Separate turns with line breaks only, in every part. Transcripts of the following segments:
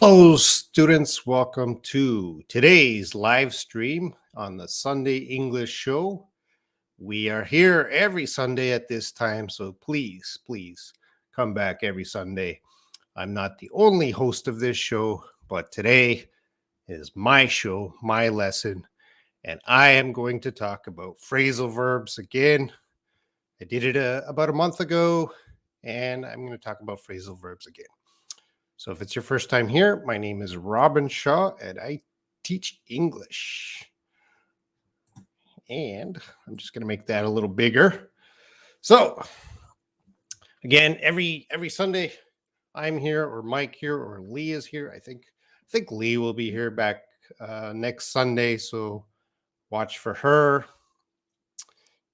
Hello, students. Welcome to today's live stream on the Sunday English Show. We are here every Sunday at this time, so please come back every Sunday. I'm not the only host of this show, but today is my show, my lesson, and I am going to talk about phrasal verbs again. I did it about a month ago, and I'm going to talk about phrasal verbs again. So if it's your first time here, my name is Robin Shaw and I teach English. And I'm just going to make that a little bigger. So again, every Sunday I'm here, or Mike here, or Lee is here. I think Lee will be here back next Sunday, so watch for her.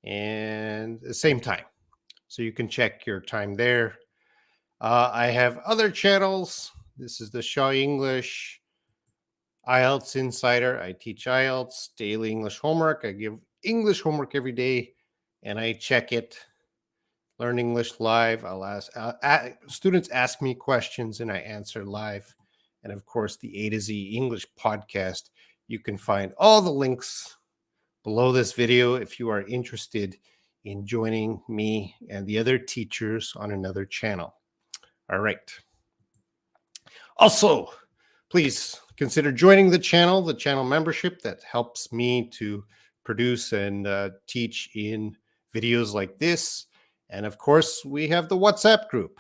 And the same time. So you can check your time there. I have other channels. This is the Shaw English, IELTS Insider. I teach IELTS, daily English homework. I give English homework every day, and I check it. Learn English live. Students ask me questions, and I answer live. And of course, the A to Z English podcast. You can find all the links below this video if you are interested in joining me and the other teachers on another channel. All right. Also, please consider joining the channel membership that helps me to produce and teach in videos like this. And of course, we have the WhatsApp group.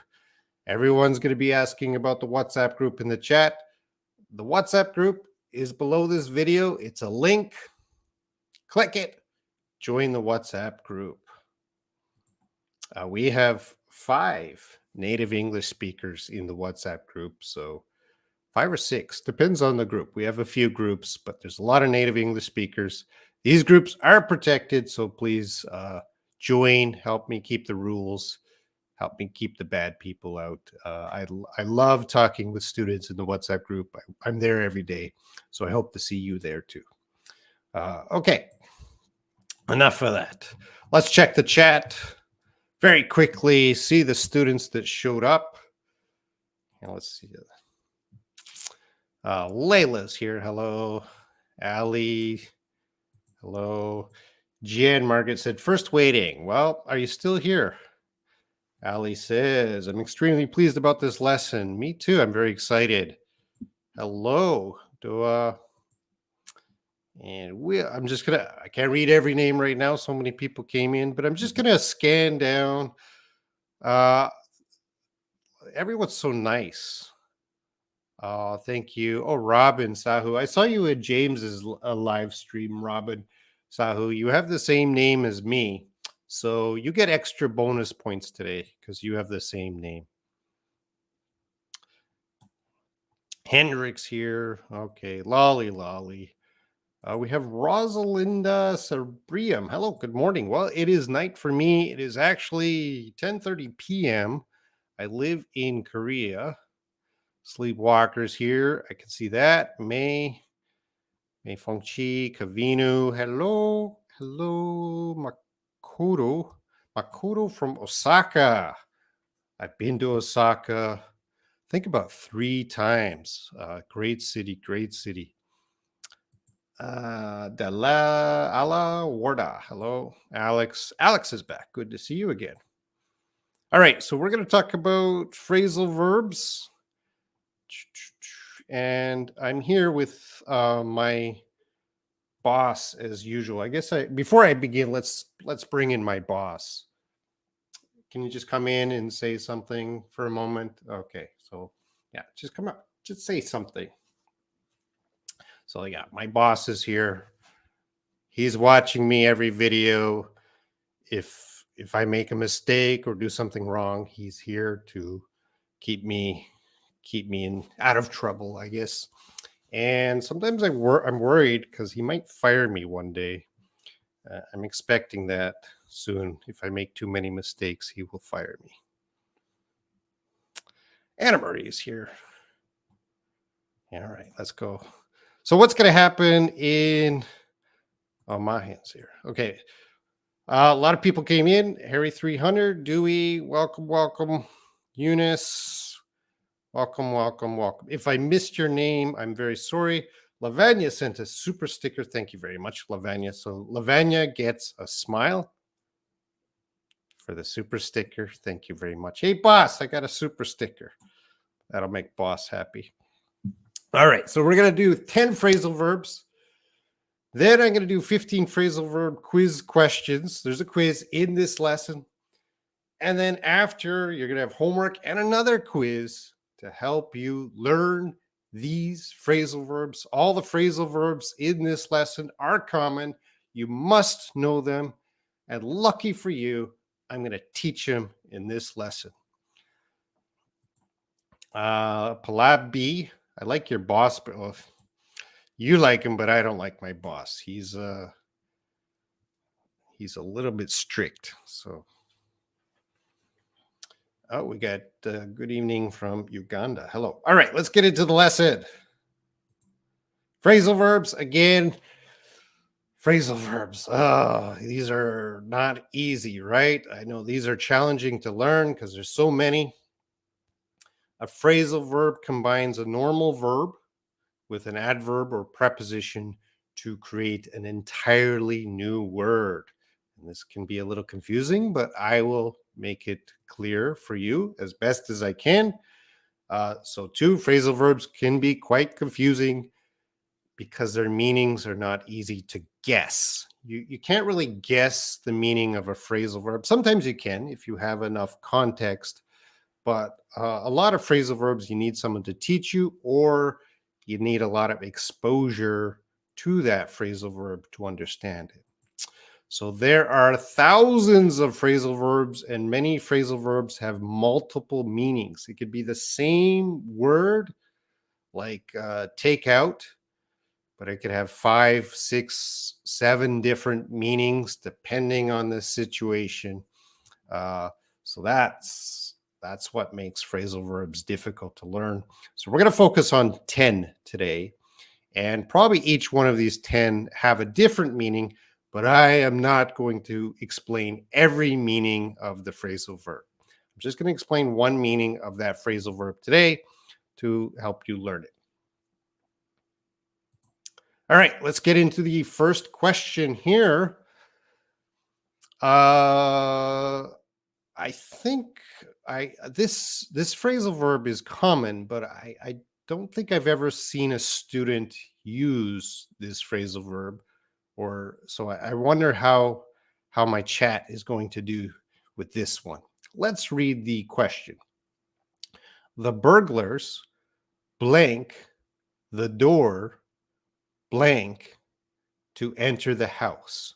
Everyone's going to be asking about the WhatsApp group in the chat. The WhatsApp group is below this video. It's a link. Click it. Join the WhatsApp group. We have 5 native English speakers in the WhatsApp group. So 5 or 6, depends on the group. We have a few groups, but there's a lot of native English speakers. These groups are protected, so please join, help me keep the rules, help me keep the bad people out. I love talking with students in the WhatsApp group. I'm there every day, so I hope to see you there too. Okay, enough of that. Let's check the chat very quickly, see the students that showed up. And let's see. Layla's here. Hello. Ali. Hello. Jan Margaret said, first waiting. Well, are you still here? Ali says, I'm extremely pleased about this lesson. Me too. I'm very excited. Hello. I'm just going to, I can't read every name right now. So many people came in, but I'm just going to scan down. Everyone's so nice. Oh, thank you. Oh, Robin Sahu. I saw you at James's live stream, Robin Sahu. You have the same name as me. So you get extra bonus points today because you have the same name. Hendrix here. Okay. Lolly. We have Rosalinda Sabriam. Hello. Good morning. Well, it is night for me. It is actually 10:30 p.m. I live in Korea. Sleepwalkers here. I can see that. May Fengchi, Kavinu. Hello. Makoto from Osaka. I've been to Osaka, I think about 3 times. Great city. Ala Warda. Hello. Alex is back. Good to see you again. All right. So we're going to talk about phrasal verbs. And I'm here with my boss as usual. I guess before I begin, let's bring in my boss. Can you just come in and say something for a moment? Okay, so yeah, just come up, just say something. So yeah, my boss is here. He's watching me every video. If I make a mistake or do something wrong, he's here to keep me out of trouble, I guess. And sometimes I'm worried because he might fire me one day. I'm expecting that soon. If I make too many mistakes, he will fire me. Anna Marie is here. All right, let's go. So what's going to happen in... Oh, Mahan's here. Okay. A lot of people came in. Harry 300, Dewey, welcome. Eunice, Welcome, welcome, welcome. If I missed your name, I'm very sorry. Lavanya sent a super sticker. Thank you very much, Lavanya. So Lavanya gets a smile for the super sticker. Thank you very much. Hey, boss, I got a super sticker. That'll make boss happy. All right, so we're going to do 10 phrasal verbs. Then I'm going to do 15 phrasal verb quiz questions. There's a quiz in this lesson. And then after, you're going to have homework and another quiz to help you learn these phrasal verbs. All the phrasal verbs in this lesson are common. You must know them. And lucky for you, I'm going to teach them in this lesson. Palab B, I like your boss, but you like him, but I don't like my boss. He's a little bit strict. So, oh, we got good evening from Uganda. Hello. All right, let's get into the lesson. Phrasal verbs again. Phrasal verbs. Oh, these are not easy, right? I know these are challenging to learn because there's so many. A phrasal verb combines a normal verb with an adverb or preposition to create an entirely new word. And this can be a little confusing, but I will make it clear for you as best as I can. So, two phrasal verbs can be quite confusing because their meanings are not easy to guess. You can't really guess the meaning of a phrasal verb. Sometimes you can if you have enough context, but a lot of phrasal verbs you need someone to teach you, or you need a lot of exposure to that phrasal verb to understand it. So there are thousands of phrasal verbs, and many phrasal verbs have multiple meanings. It could be the same word, like take out, but it could have 5, 6, 7 different meanings depending on the situation. So that's what makes phrasal verbs difficult to learn. So we're going to focus on 10 today, and probably each one of these 10 have a different meaning, but I am not going to explain every meaning of the phrasal verb. I'm just going to explain one meaning of that phrasal verb today to help you learn it. All right, let's get into the first question here. I think this phrasal verb is common, but I don't think I've ever seen a student use this phrasal verb, or so I wonder how my chat is going to do with this one. Let's read the question. The burglars blank the door blank to enter the house.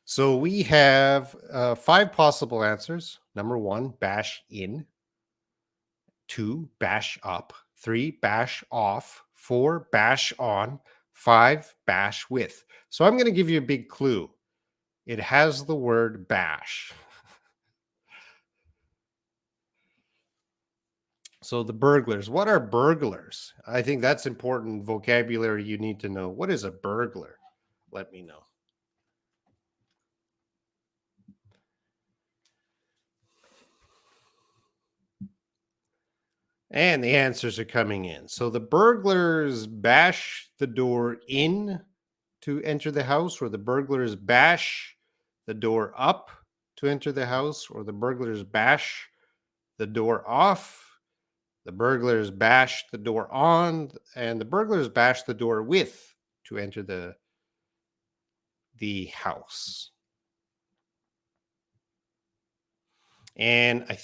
So we have 5 possible answers. Number 1, bash in. 2, bash up. 3, bash off. 4, bash on. 5, bash with. So I'm going to give you a big clue. It has the word bash. So the burglars. What are burglars? I think that's important vocabulary you need to know. What is a burglar? Let me know. And the answers are coming in. So the burglars bash the door in to enter the house, or the burglars bash the door up to enter the house, or the burglars bash the door off, the burglars bash the door on, and the burglars bash the door with to enter the house. And I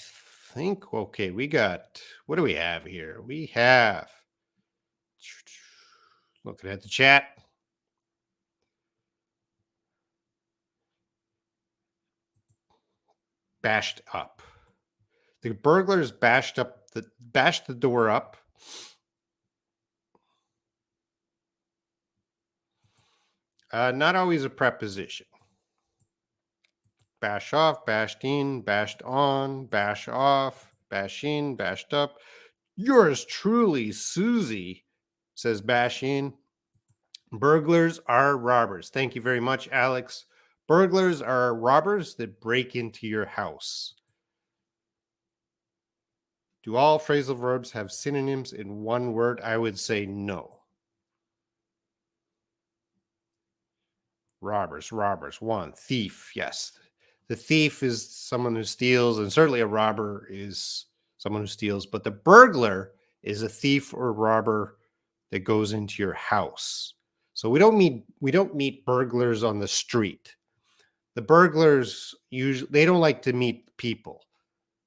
think, okay, we got, what do we have here? We have, looking at the chat, bashed up. The burglars bashed the door up. Not always a preposition. Bash off, bashed in, bashed on, bash off, bash in, bashed up. Yours truly, Susie, says bash in. Burglars are robbers. Thank you very much, Alex. Burglars are robbers that break into your house Do all phrasal verbs have synonyms in one word? I would say no. Robbers, robbers. One, thief. Yes. The thief is someone who steals, and certainly a robber is someone who steals, but the burglar is a thief or robber that goes into your house. So we don't meet burglars on the street. The burglars usually they don't like to meet people.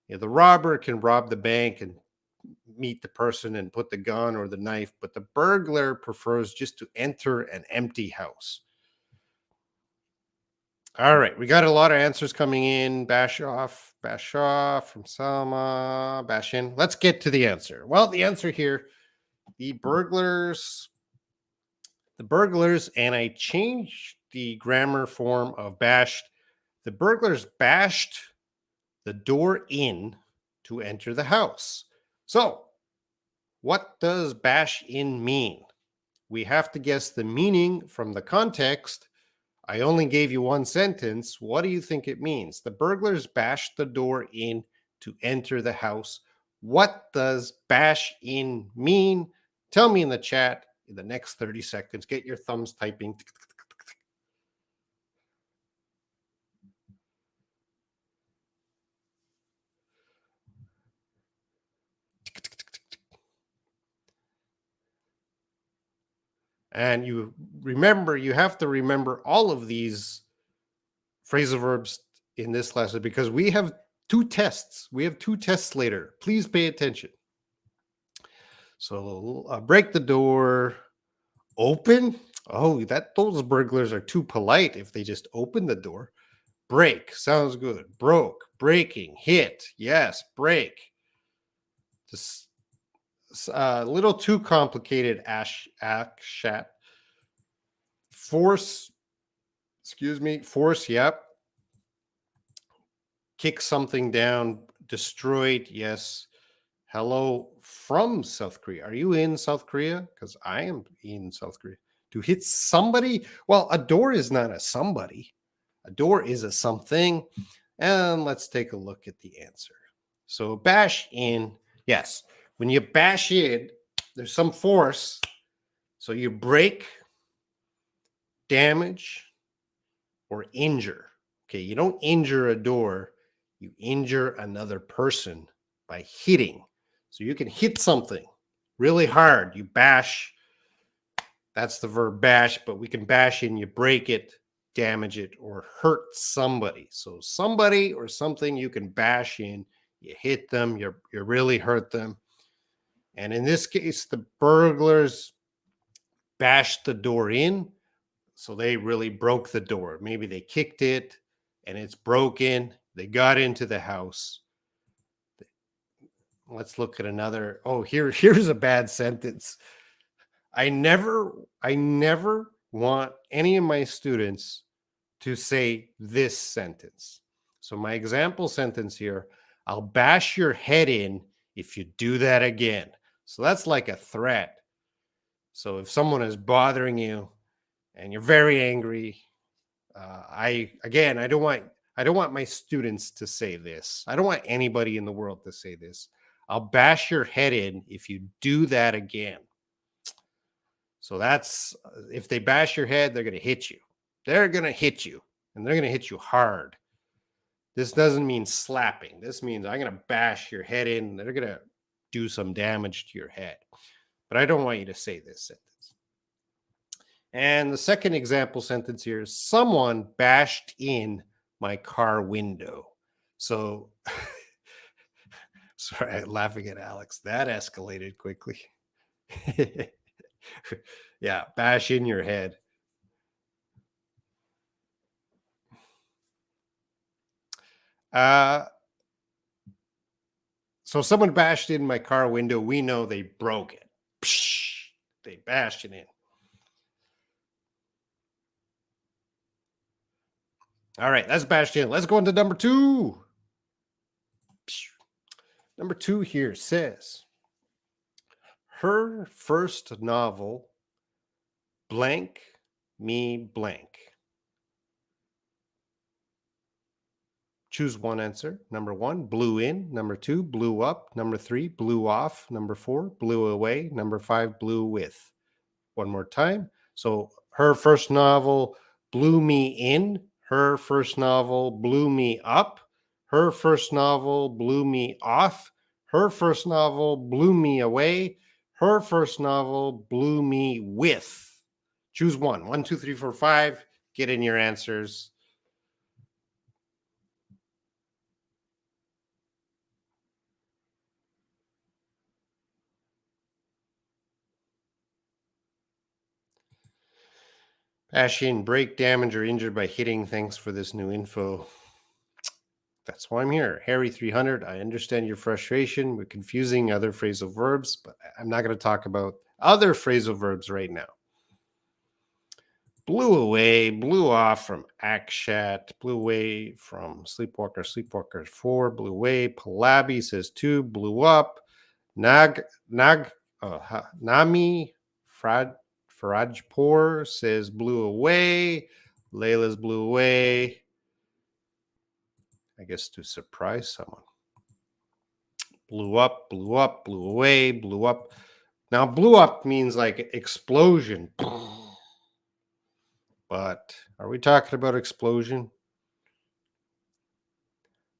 The robber can rob the bank and meet the person and put the gun or the knife, but the burglar prefers just to enter an empty house. All right, we got a lot of answers coming in. Bash off from Selma, bash in. Let's get to the answer. Well, the answer here, the burglars, and I changed the grammar form of bashed. The burglars bashed the door in to enter the house. So, what does bash in mean? We have to guess the meaning from the context. I only gave you one sentence. What do you think it means? The burglars bashed the door in to enter the house. What does bash in mean? Tell me in the chat in the next 30 seconds. Get your thumbs typing. And you have to remember all of these phrasal verbs in this lesson because we have two tests. We have two tests later. Please pay attention. So break the door, open. Oh, those burglars are too polite if they just open the door. Break sounds good. Broke, breaking, hit. Yes, break. Just a little too complicated. Shat. Force. Excuse me. Force. Yep. Kick something down. Destroyed. Yes. Hello from South Korea. Are you in South Korea? Because I am in South Korea. To hit somebody? Well, a door is not a somebody. A door is a something. And let's take a look at the answer. So bash in. Yes. When you bash in, there's some force. So you break, damage, or injure. Okay. You don't injure a door. You injure another person by hitting. So you can hit something really hard. You bash. That's the verb bash, but we can bash in, you break it, damage it, or hurt somebody. So somebody or something you can bash in, you hit them, you really hurt them. And in this case, the burglars bashed the door in. So they really broke the door. Maybe they kicked it and it's broken. They got into the house. Let's look at another. Oh, here's a bad sentence. I never want any of my students to say this sentence. So my example sentence here, I'll bash your head in if you do that again. So that's like a threat. So if someone is bothering you and you're very angry, I don't want my students to say this. I don't want anybody in the world to say this. I'll bash your head in if you do that again. So that's if they bash your head, they're going to hit you. They're going to hit you, and they're going to hit you hard. This doesn't mean slapping. This means I'm going to bash your head in. They're going to do some damage to your head. But I don't want you to say this sentence. And the second example sentence here is someone bashed in my car window. So, sorry, I'm laughing at Alex. That escalated quickly. Yeah, bash in your head. So someone bashed in my car window. We know they broke it. Psh, they bashed it in. All right, that's bashed in. Let's go into number two. Number two here says, her first novel, blank me blank. Choose one answer. Number 1, blew in. Number 2, blew up. Number 3, blew off. Number 4, blew away. Number 5, blew with. One more time. So her first novel blew me in. Her first novel blew me up. Her first novel blew me off. Her first novel blew me away. Her first novel blew me with. Choose one. 1, 2, 3, 4, 5. Get in your answers. Passion, break, damage, or injured by hitting. Thanks for this new info. That's why I'm here. Harry 300, I understand your frustration with confusing other phrasal verbs, but I'm not going to talk about other phrasal verbs right now. Blew away, blew off from Akshat, blew away from Sleepwalker, Sleepwalker 4, blew away. Palabi says 2, blew up. Nami Farajpour says blew away. Layla's blew away. I guess to surprise someone. Blew up, blew up, blew away, blew up. Now, blew up means like explosion. But are we talking about explosion?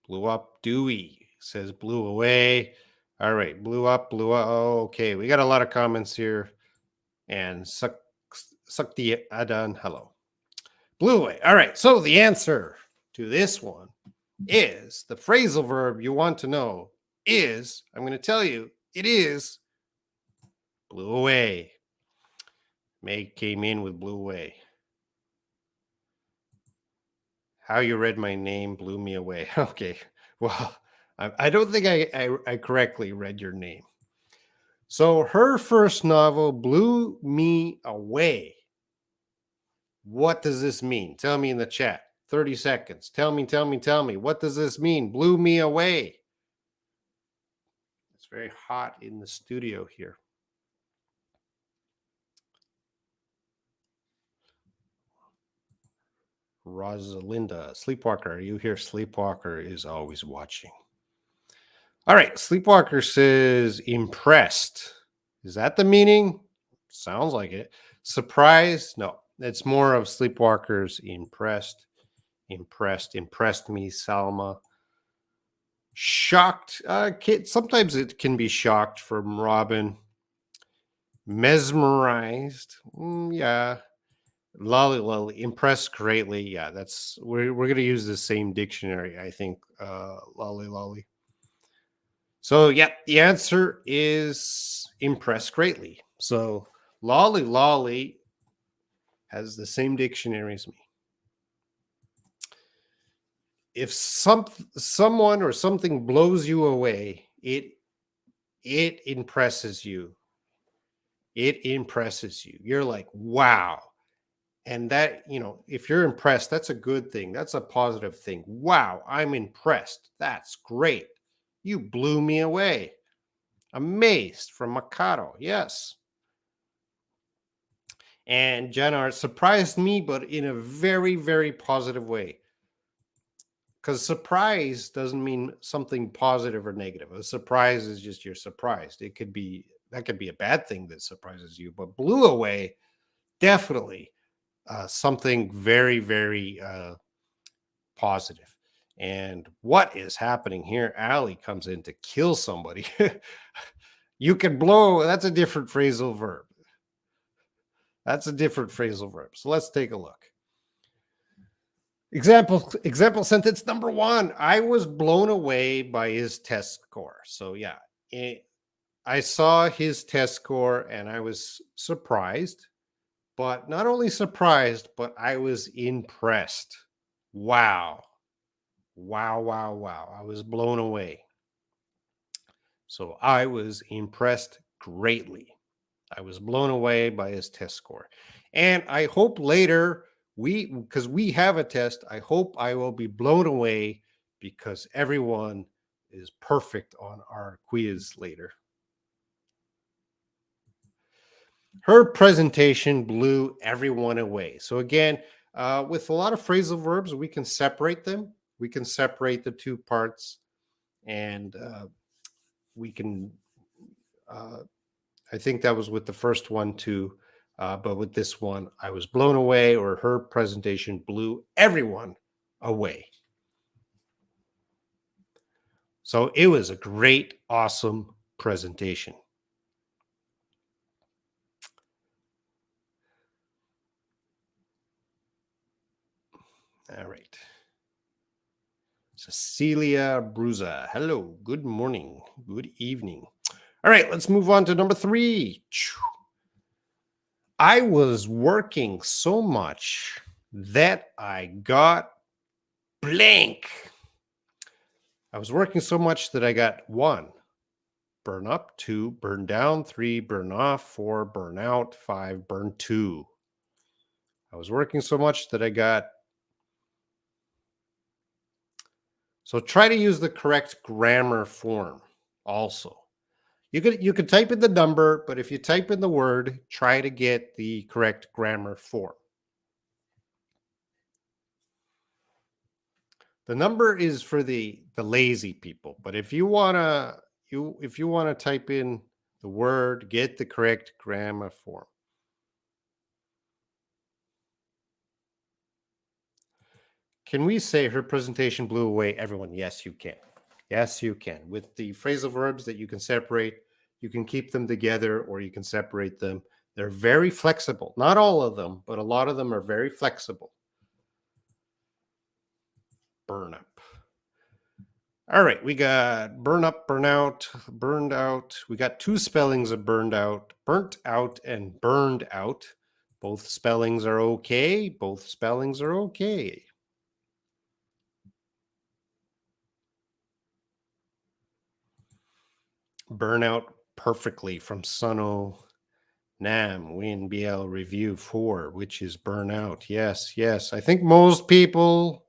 Blew up. Dewey says blew away. All right, blew up, blew up. Oh, okay, we got a lot of comments here. And suck the Adan. Hello. Blew away. All right, so the answer to this one is the phrasal verb you want to know is, I'm going to tell you, it is blew away. Meg came in with blew away. How you read my name blew me away. Okay, well, I don't think I correctly read your name. So her first novel blew me away. What does this mean? Tell me in the chat. 30 seconds. Tell me. What does this mean? Blew me away. It's very hot in the studio here. Rosalinda, Sleepwalker, are you here? Sleepwalker is always watching. All right, Sleepwalker says impressed. Is that the meaning? Sounds like it. Surprised? No, it's more of Sleepwalker's impressed. Impressed me, Salma. Shocked. Sometimes it can be shocked from Robin. Mesmerized. Yeah. Lolly, impressed greatly. Yeah, we're gonna use the same dictionary, I think. Lolly. So yeah, the answer is impressed greatly. So lolly has the same dictionary as me. If someone or something blows you away, it impresses you. It impresses you. You're like, wow. And that, if you're impressed, that's a good thing. That's a positive thing. Wow, I'm impressed. That's great. You blew me away. Amazed from Mikado. Yes. And Jenna surprised me, but in a very, very positive way. Because surprise doesn't mean something positive or negative. A surprise is just you're surprised. That could be a bad thing that surprises you, but blew away, definitely something very, very positive. And what is happening here? Allie comes in to kill somebody. You can blow. That's a different phrasal verb. So let's take a look. Example sentence number 1. I was blown away by his test score. So yeah, I saw his test score and I was surprised, but not only surprised, but I was impressed. Wow. I was blown away. So I was impressed greatly. I was blown away by his test score. And I hope later because we have a test, I hope I will be blown away because everyone is perfect on our quiz later. Her presentation blew everyone away. So again, with a lot of phrasal verbs, we can separate them. we can separate the two parts, and we can. Uh, I think that was with the first one too, but with this one, I was blown away, or her presentation blew everyone away. So it was a great, awesome presentation. All right. Cecilia Bruza. Hello. Good morning. Good evening. All right. Let's move on to number 3. I was working so much that I got blank. I was working so much that I got 1, burn up, 2, burn down, 3, burn off, 4, burn out, 5, burn to. I was working so much that I got. So try to use the correct grammar form also. You could type in the number, but if you type in the word, try to get the correct grammar form. The number is for the lazy people, but if you want to type in the word, get the correct grammar form. Can we say her presentation blew away everyone? Yes, you can. Yes, you can. With the phrasal verbs that you can separate, you can keep them together or you can separate them. They're very flexible. Not all of them, but a lot of them are very flexible. Burn up. All right, we got burn up, burn out, burned out. We got 2 spellings of burned out, burnt out, and burned out. Both spellings are okay. Both spellings are okay. Burnout perfectly from Suno Nam Win BL Review 4, which is burnout. Yes, yes. I think most people.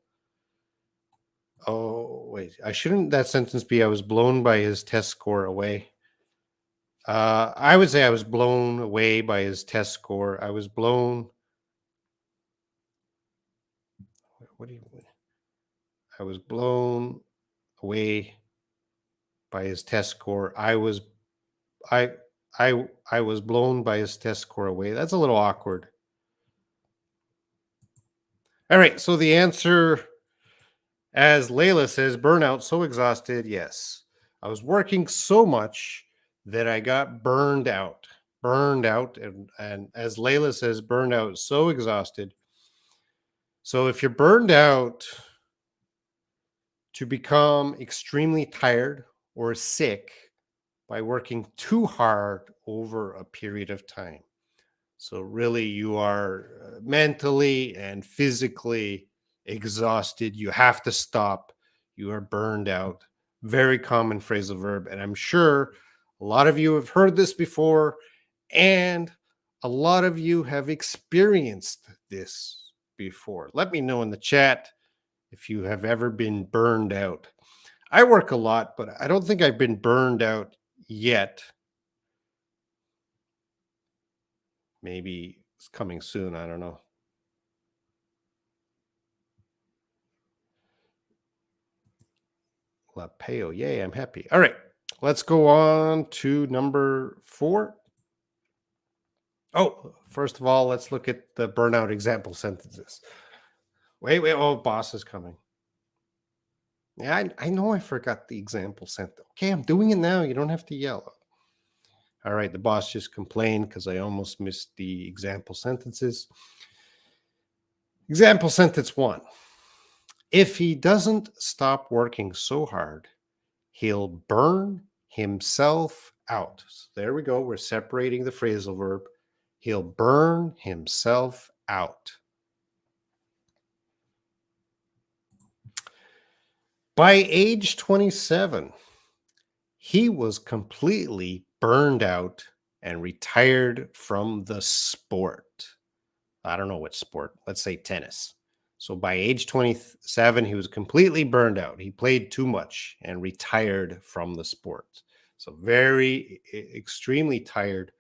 Oh, wait. I shouldn't that sentence be I was blown by his test score away. I would say I was blown away by his test score. I was blown. What do you? I was blown away by his test score. I I was blown by his test score away. That's a little awkward. All right, so the answer, as Layla says, burnout, so exhausted. Yes, I was working so much that I got burned out. Burned out, and as Layla says, burned out, so exhausted. So if you're burned out, to become extremely tired or sick by working too hard over a period of time. So, really, you are mentally and physically exhausted. You have to stop. You are burned out. Very common phrasal verb. And I'm sure a lot of you have heard this before, and a lot of you have experienced this before. Let me know in the chat if you have ever been burned out. I work a lot, but I don't think I've been burned out yet. Maybe it's coming soon. I don't know. La Peo. Yay, I'm happy. All right. Let's go on to number 4. Oh, first of all, let's look at the burnout example sentences. Wait. Oh, boss is coming. Yeah, I know I forgot the example sentence. Okay, I'm doing it now. You don't have to yell. All right, the boss just complained because I almost missed the example sentences. Example sentence 1. If he doesn't stop working so hard, he'll burn himself out. So there we go. We're separating the phrasal verb. He'll burn himself out. By age 27, he was completely burned out and retired from the sport. I don't know what sport. Let's say tennis. So by age 27, he was completely burned out. He played too much and retired from the sport. So very extremely tired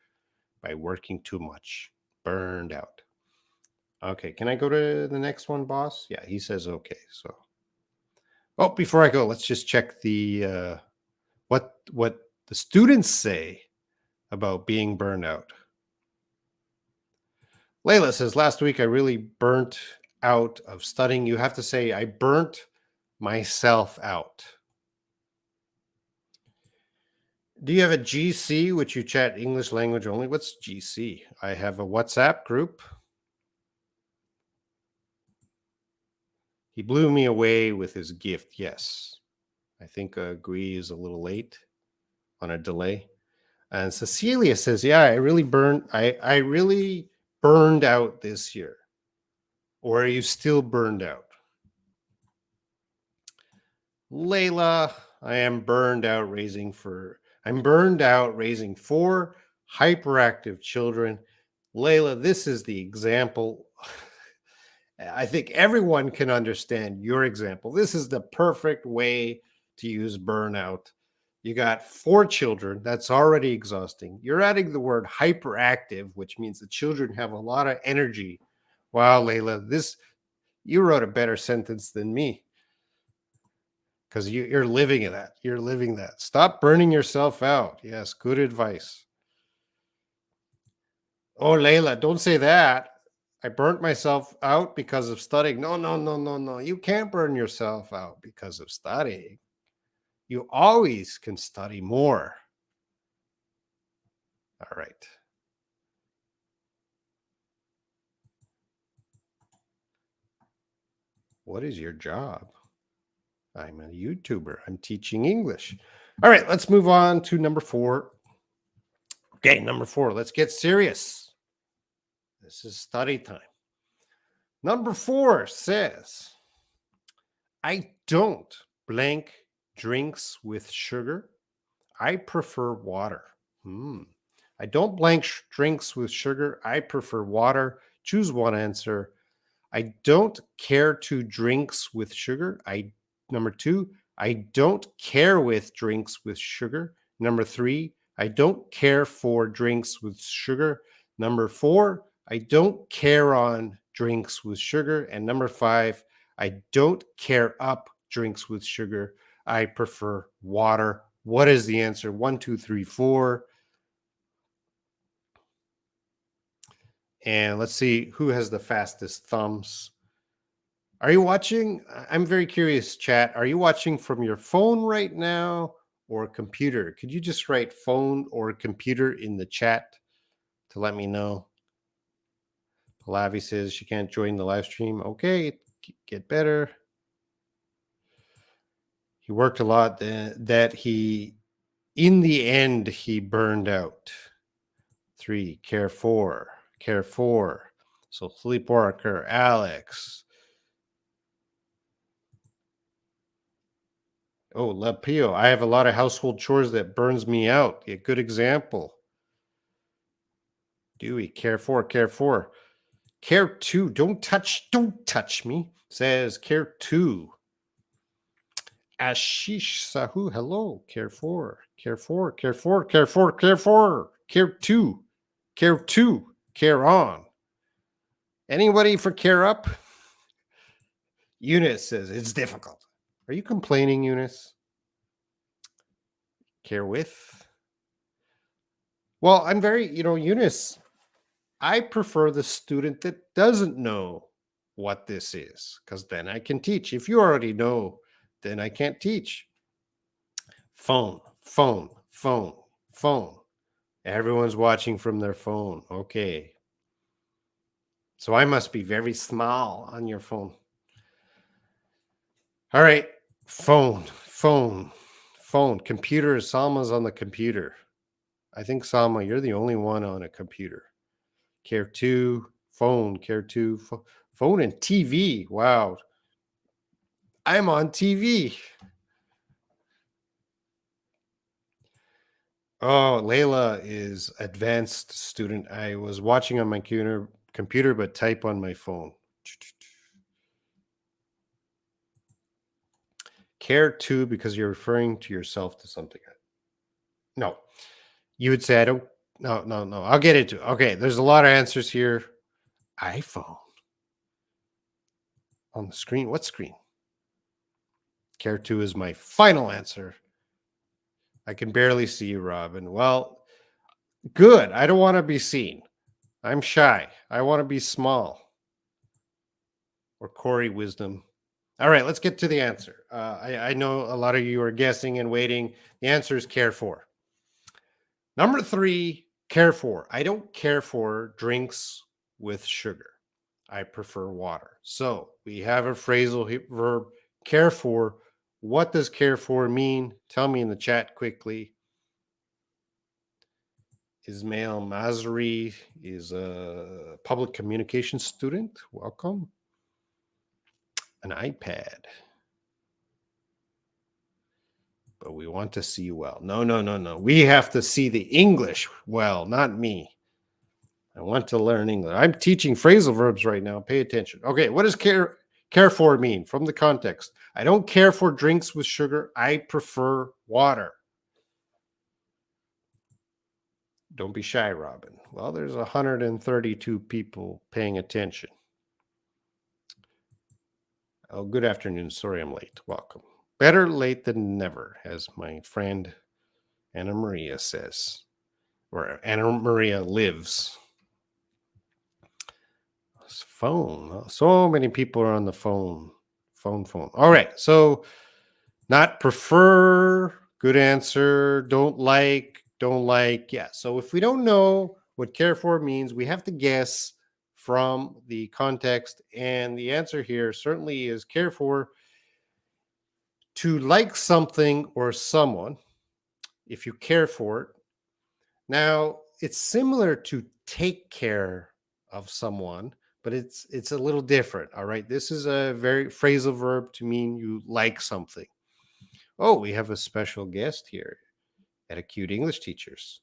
by working too much. Burned out. Okay, can I go to the next one, boss? Yeah, he says okay. So Oh, before I go, let's just check the what the students say about being burnout. Layla says, last week I really burnt out of studying. You have to say, I burnt myself out. Do you have a GC, which you chat English language only? What's GC? I have a WhatsApp group. He blew me away with his gift. Yes. I think agree is a little late on a delay. And Cecilia says, yeah, I really burned out this year. Or are you still burned out? Layla, I'm burned out raising 4 hyperactive children. Layla, this is the example. I think everyone can understand your example. This is the perfect way to use burnout. You got 4 children. That's already exhausting. You're adding the word hyperactive, which means the children have a lot of energy. Wow, Layla, you wrote a better sentence than me because you're living in that. You're living that. Stop burning yourself out. Yes, good advice. Oh, Layla, don't say that. I burnt myself out because of studying. No, no, no, no, no. You can't burn yourself out because of studying. You always can study more. All right. What is your job? I'm a YouTuber. I'm teaching English. All right, let's move on to number 4. Okay, number 4. Let's get serious. This is study time. Number 4 says, I don't blank drinks with sugar. I prefer water. I don't blank drinks with sugar. I prefer water. Choose one answer. I don't care to drinks with sugar. Number 2, I don't care with drinks with sugar. Number 3, I don't care for drinks with sugar. Number 4, I don't care on drinks with sugar. And number 5, I don't care up drinks with sugar. I prefer water. What is the answer? 1, 2, 3, 4. And let's see who has the fastest thumbs. Are you watching? I'm very curious, chat. Are you watching from your phone right now or computer? Could you just write phone or computer in the chat to let me know? Palavi says she can't join the live stream. Okay, get better. He worked a lot that in the end, he burned out. 3, care for. So sleepwalker, Alex. Oh, Lapio, I have a lot of household chores that burns me out. A good example. Dewey, care for. Care 2, don't touch me, says care 2. Ashish Sahu, hello, care 2, care on. Anybody for care up? Eunice says it's difficult. Are you complaining, Eunice? Care with? Well, I'm very, Eunice, I prefer the student that doesn't know what this is because then I can teach. If you already know, then I can't teach. Phone. Everyone's watching from their phone. Okay. So I must be very small on your phone. All right. Phone. Computer. Salma's on the computer. I think, Salma, you're the only one on a computer. Care 2. Phone. Care 2. Phone and TV. Wow. I'm on TV. Oh, Layla is advanced student. I was watching on my computer, but type on my phone. Care 2 because you're referring to yourself to something. No, you would say I don't. No. I'll get into it. Okay, there's a lot of answers here. iPhone on the screen. What screen? Care to is my final answer. I can barely see you, Robin. Well, good. I don't want to be seen. I'm shy. I want to be small. Or Corey Wisdom. All right, let's get to the answer. I know a lot of you are guessing and waiting. The answer is care for. Number 3, care for. I don't care for drinks with sugar. I prefer water. So we have a phrasal verb, care for. What does care for mean? Tell me in the chat quickly. Ismail Mazri is a public communication student. Welcome. An iPad. But we want to see you well. No. We have to see the English well, not me. I want to learn English. I'm teaching phrasal verbs right now. Pay attention. Okay, what does care for mean from the context? I don't care for drinks with sugar. I prefer water. Don't be shy, Robin. Well, there's 132 people paying attention. Oh, good afternoon. Sorry I'm late. Welcome. Better late than never, as my friend Anna Maria says, or Anna Maria lives. Phone. So many people are on the phone. Phone. All right. So not prefer, good answer. Don't like. Yeah. So if we don't know what care for means, we have to guess from the context. And the answer here certainly is care for, to like something or someone, if you care for it. Now, it's similar to take care of someone, but it's a little different. All right. This is a very phrasal verb to mean you like something. Oh, we have a special guest here at Acute English Teachers.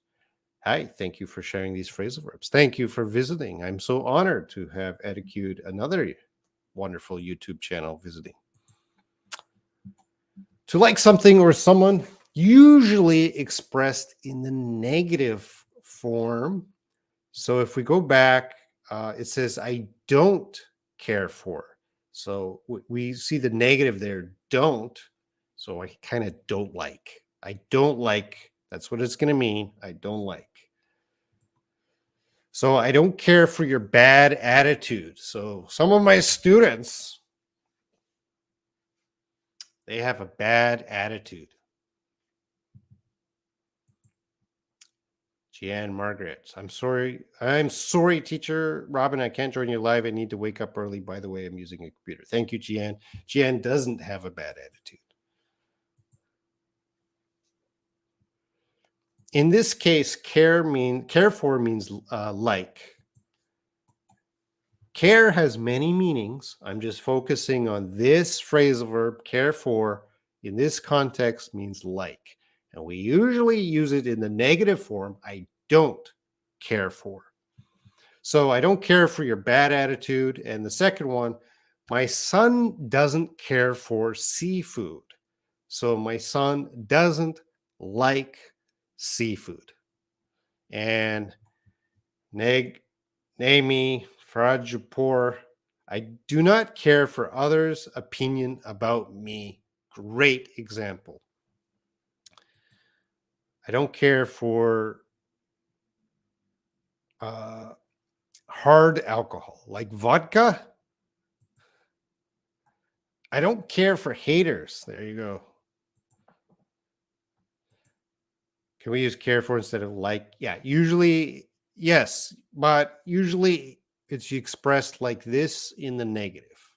Hi, thank you for sharing these phrasal verbs. Thank you for visiting. I'm so honored to have at Acute, another wonderful YouTube channel, visiting. To like something or someone, usually expressed in the negative form. So if we go back, it says, I don't care for. So we see the negative there, don't. So I kind of don't like. I don't like. That's what it's going to mean. I don't like. So I don't care for your bad attitude. So some of my students, they have a bad attitude. Jeanne Margaret, I'm sorry, teacher Robin. I can't join you live. I need to wake up early. By the way, I'm using a computer. Thank you, Jeanne. Jeanne doesn't have a bad attitude. In this case, care for means like. Care has many meanings. I'm just focusing on this phrasal verb. Care for in this context means like. And we usually use it in the negative form. I don't care for. So I don't care for your bad attitude. And the second one, my son doesn't care for seafood. So my son doesn't like seafood. And Nami Frajapur, I do not care for others' opinion about me. Great example. I don't care for hard alcohol like vodka. I don't care for haters. There you go. Can we use care for instead of like? Yeah, usually, yes, but usually it's expressed like this in the negative.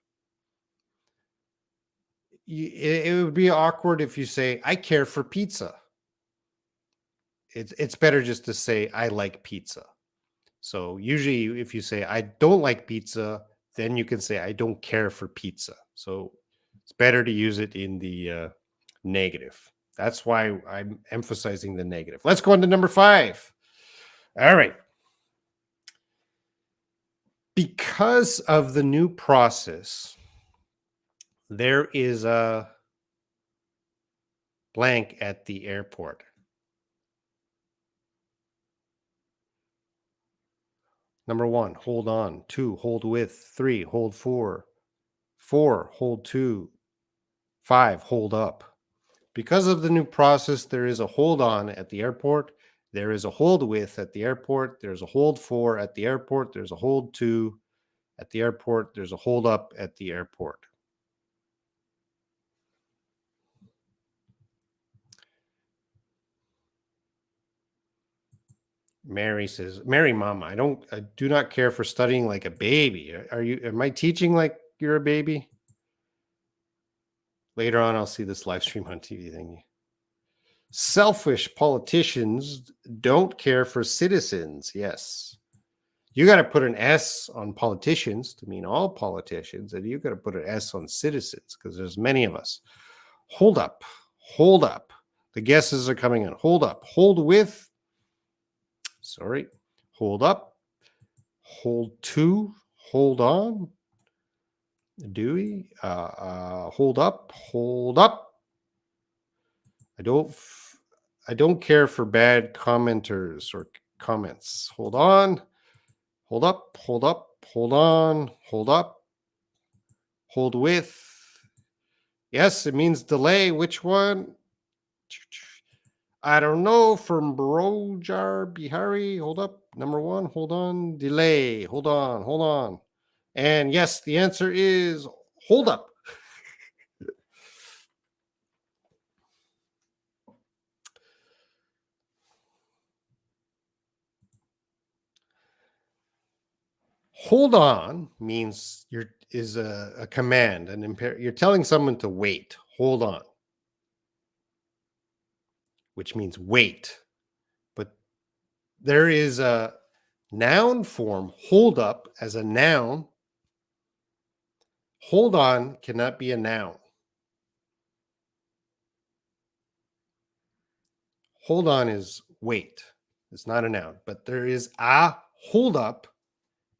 It would be awkward if you say, I care for pizza. It's better just to say, I like pizza. So usually if you say, I don't like pizza, then you can say, I don't care for pizza. So it's better to use it in the negative. That's why I'm emphasizing the negative. Let's go on to number 5. All right. Because of the new process, there is a blank at the airport. Number 1, hold on. 2, hold with. 3, hold for. 4, hold to. 5, hold up. Because of the new process, there is a hold on at the airport. There is a hold with at the airport. There's a hold for at the airport. There's a hold to at the airport. There's a hold up at the airport. Mary says, Mary Mama, I do not care for studying like a baby. Am I teaching like you're a baby? Later on, I'll see this live stream on TV thingy. Selfish politicians don't care for citizens. Yes. You got to put an S on politicians to mean all politicians, and you got to put an S on citizens because there's many of us. Hold up. Hold up. The guesses are coming in. Hold up. Hold with. Sorry. Hold up. Hold to. Hold on. Dewey. Hold up. Hold up. I don't care for bad commenters or comments. Hold on. Hold up. Hold up. Hold on. Hold up. Hold with. Yes, it means delay. Which one? I don't know. From Brojar Bihari. Hold up. Number 1. Hold on. Delay. Hold on. Hold on. And yes, the answer is hold up. Hold on means is a command, you're telling someone to wait. Hold on, which means wait. But there is a noun form, hold up, as a noun. Hold on cannot be a noun. Hold on is wait. It's not a noun, but there is a hold up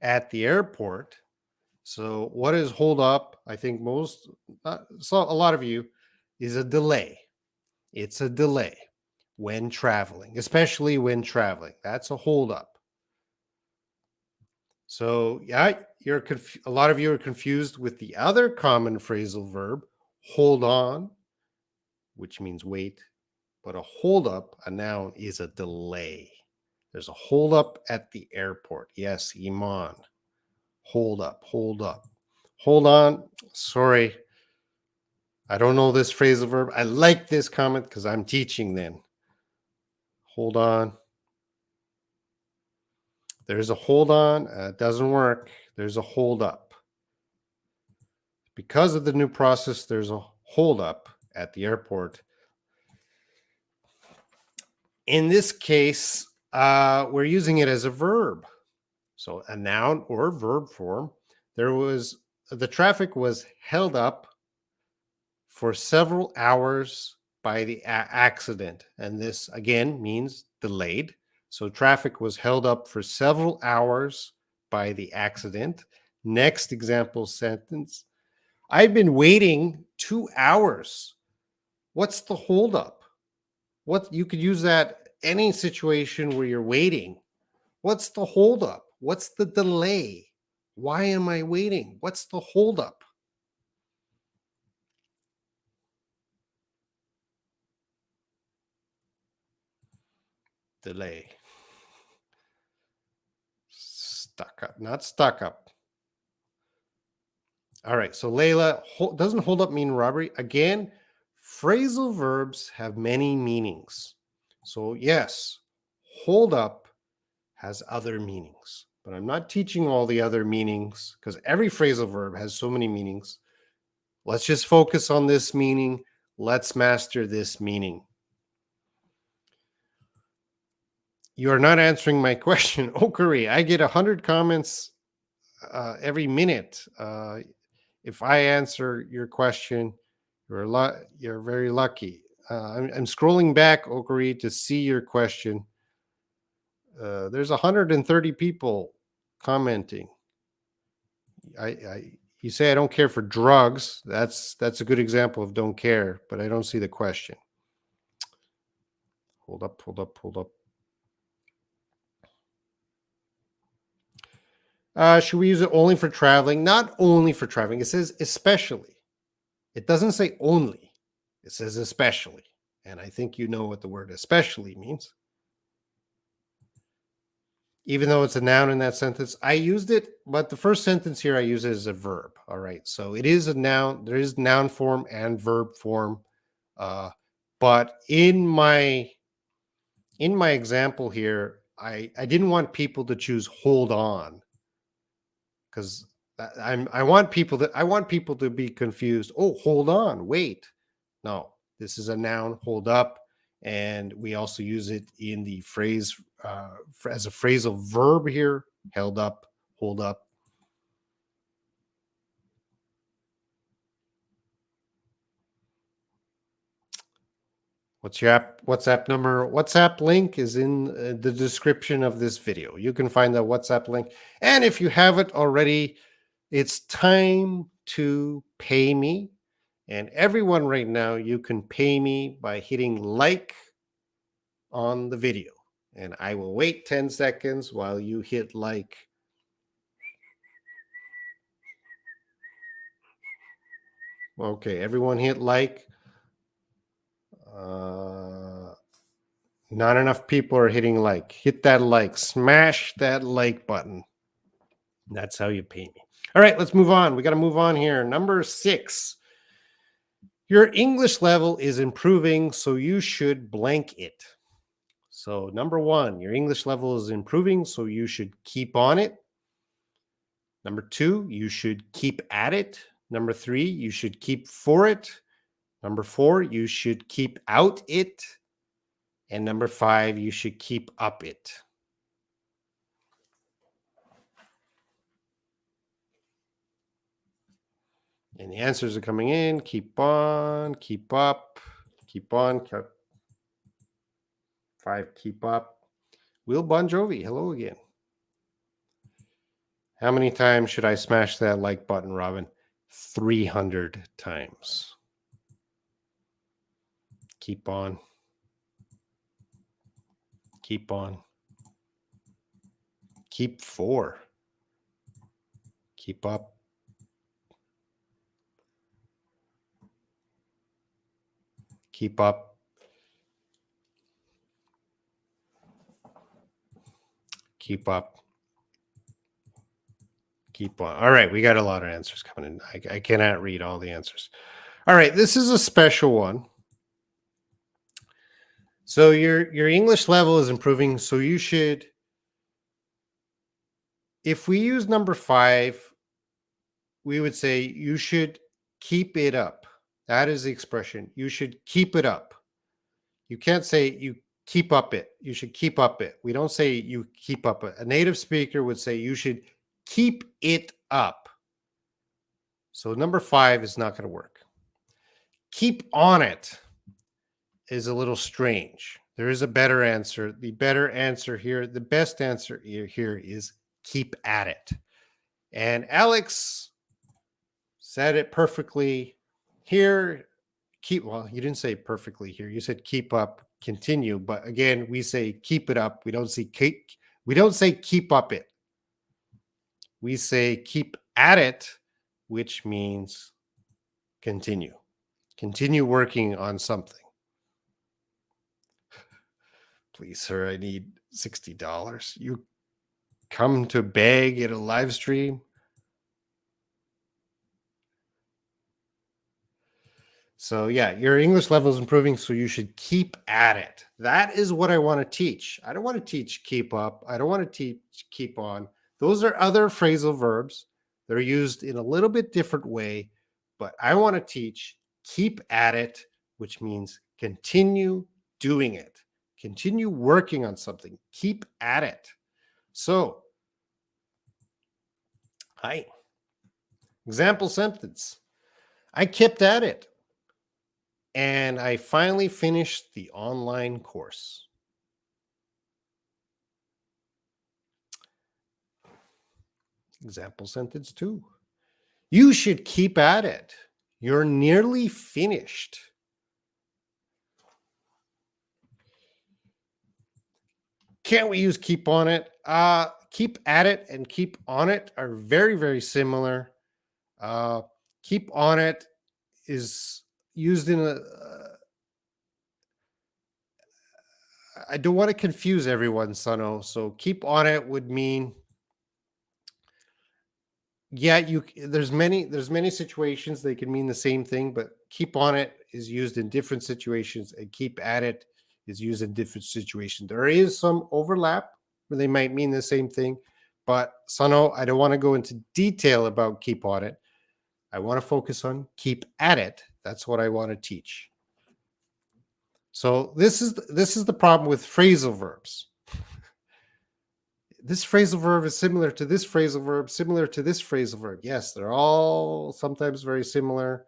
at the airport. So what is hold up? I think so a lot of you is a delay. It's a delay when traveling, especially when traveling. That's a hold up. So yeah, a lot of you are confused with the other common phrasal verb, hold on, which means wait, but a hold up, a noun, is a delay. There's a hold up at the airport. Yes, Iman. Hold up, hold up. Hold on. Sorry. I don't know this phrasal verb. I like this comment because I'm teaching then. Hold on. There's a hold on. It doesn't work. There's a hold up. Because of the new process, there's a hold up at the airport. In this case, we're using it as a verb. So a noun or verb form. The traffic was held up for several hours by the accident. And this again means delayed. So traffic was held up for several hours by the accident. Next example sentence. I've been waiting 2 hours. What's the holdup? You could use that any situation where you're waiting. What's the holdup? What's the delay? Why am I waiting? What's the holdup? Delay. Stuck up, not stuck up. All right, so Layla, doesn't hold up mean robbery? Again, phrasal verbs have many meanings. So yes, hold up has other meanings, but I'm not teaching all the other meanings because every phrasal verb has so many meanings. Let's just focus on this meaning. Let's master this meaning. You are not answering my question. Okari, I get 100 comments every minute. If I answer your question, you're very lucky. I'm scrolling back, Okari, to see your question. There's 130 people commenting. You say I don't care for drugs. That's a good example of don't care, but I don't see the question. Hold up. Should we use it only for traveling? Not only for traveling. It says especially. It doesn't say only. It says especially. And I think you know what the word especially means. Even though it's a noun in that sentence, I used it, but the first sentence here I use it as a verb. All right. So it is a noun. There is noun form and verb form. But in my example here, I didn't want people to choose hold on, because I want people to be confused. Oh, hold on, wait. No, this is a noun, hold up, and we also use it in the phrase as a phrasal verb here, held up, hold up. What's your WhatsApp number? WhatsApp link is in the description of this video. You can find the WhatsApp link. And if you haven't already, it's time to pay me. And everyone right now, you can pay me by hitting like on the video. And I will wait 10 seconds while you hit like. Okay, everyone hit like. Not enough people are hitting like. Hit that like. Smash that like button. That's how you pay me. All right, let's move on. We got to move on here. Number 6. Your English level is improving, so you should blank it. So number 1, your English level is improving, so you should keep on it. Number 2, you should keep at it. Number 3, you should keep for it. Number 4, you should keep out it. And number 5, you should keep up it. And the answers are coming in. Keep on, keep up, keep on. 5, keep up. Will Bon Jovi, hello again. How many times should I smash that like button, Robin? 300 times. Keep on. Keep on. Keep for. Keep up. Keep up. Keep up. Keep on. All right, we got a lot of answers coming in. I cannot read all the answers. All right, this is a special one. So your English level is improving, so you should, if we use number 5, we would say you should keep it up. That is the expression. You should keep it up. You can't say you keep up it. You should keep up it. We don't say you keep up it. A native speaker would say you should keep it up. So number 5 is not going to work. Keep on it is a little strange. There is a better answer. The better answer here, the best answer here is keep at it. And Alex said it perfectly here. Well, you didn't say perfectly here. You said keep up, continue. But again, we say keep it up. We don't say keep up it. We say keep at it, which means continue. Continue working on something. Please, sir, I need $60. You come to beg at a live stream? So yeah, your English level is improving, so you should keep at it. That is what I want to teach. I don't want to teach keep up. I don't want to teach keep on. Those are other phrasal verbs. They're used in a little bit different way, but I want to teach keep at it, which means continue doing it. Continue working on something. Keep at it. So, hi. Example sentence. I kept at it, and I finally finished the online course. Example sentence 2. You should keep at it. You're nearly finished. Can't we use keep on it? Keep at it and keep on it are very, very similar. Keep on it is used in a I don't want to confuse everyone, Sano. So keep on it would mean, yeah, there's many situations they can mean the same thing, but keep on it is used in different situations, and keep at it is used in different situations. There is some overlap where they might mean the same thing, but Sano, I don't want to go into detail about keep on it. I want to focus on keep at it. That's what I want to teach. So this is the problem with phrasal verbs. This phrasal verb is similar to this phrasal verb, similar to this phrasal verb. Yes, they're all sometimes very similar.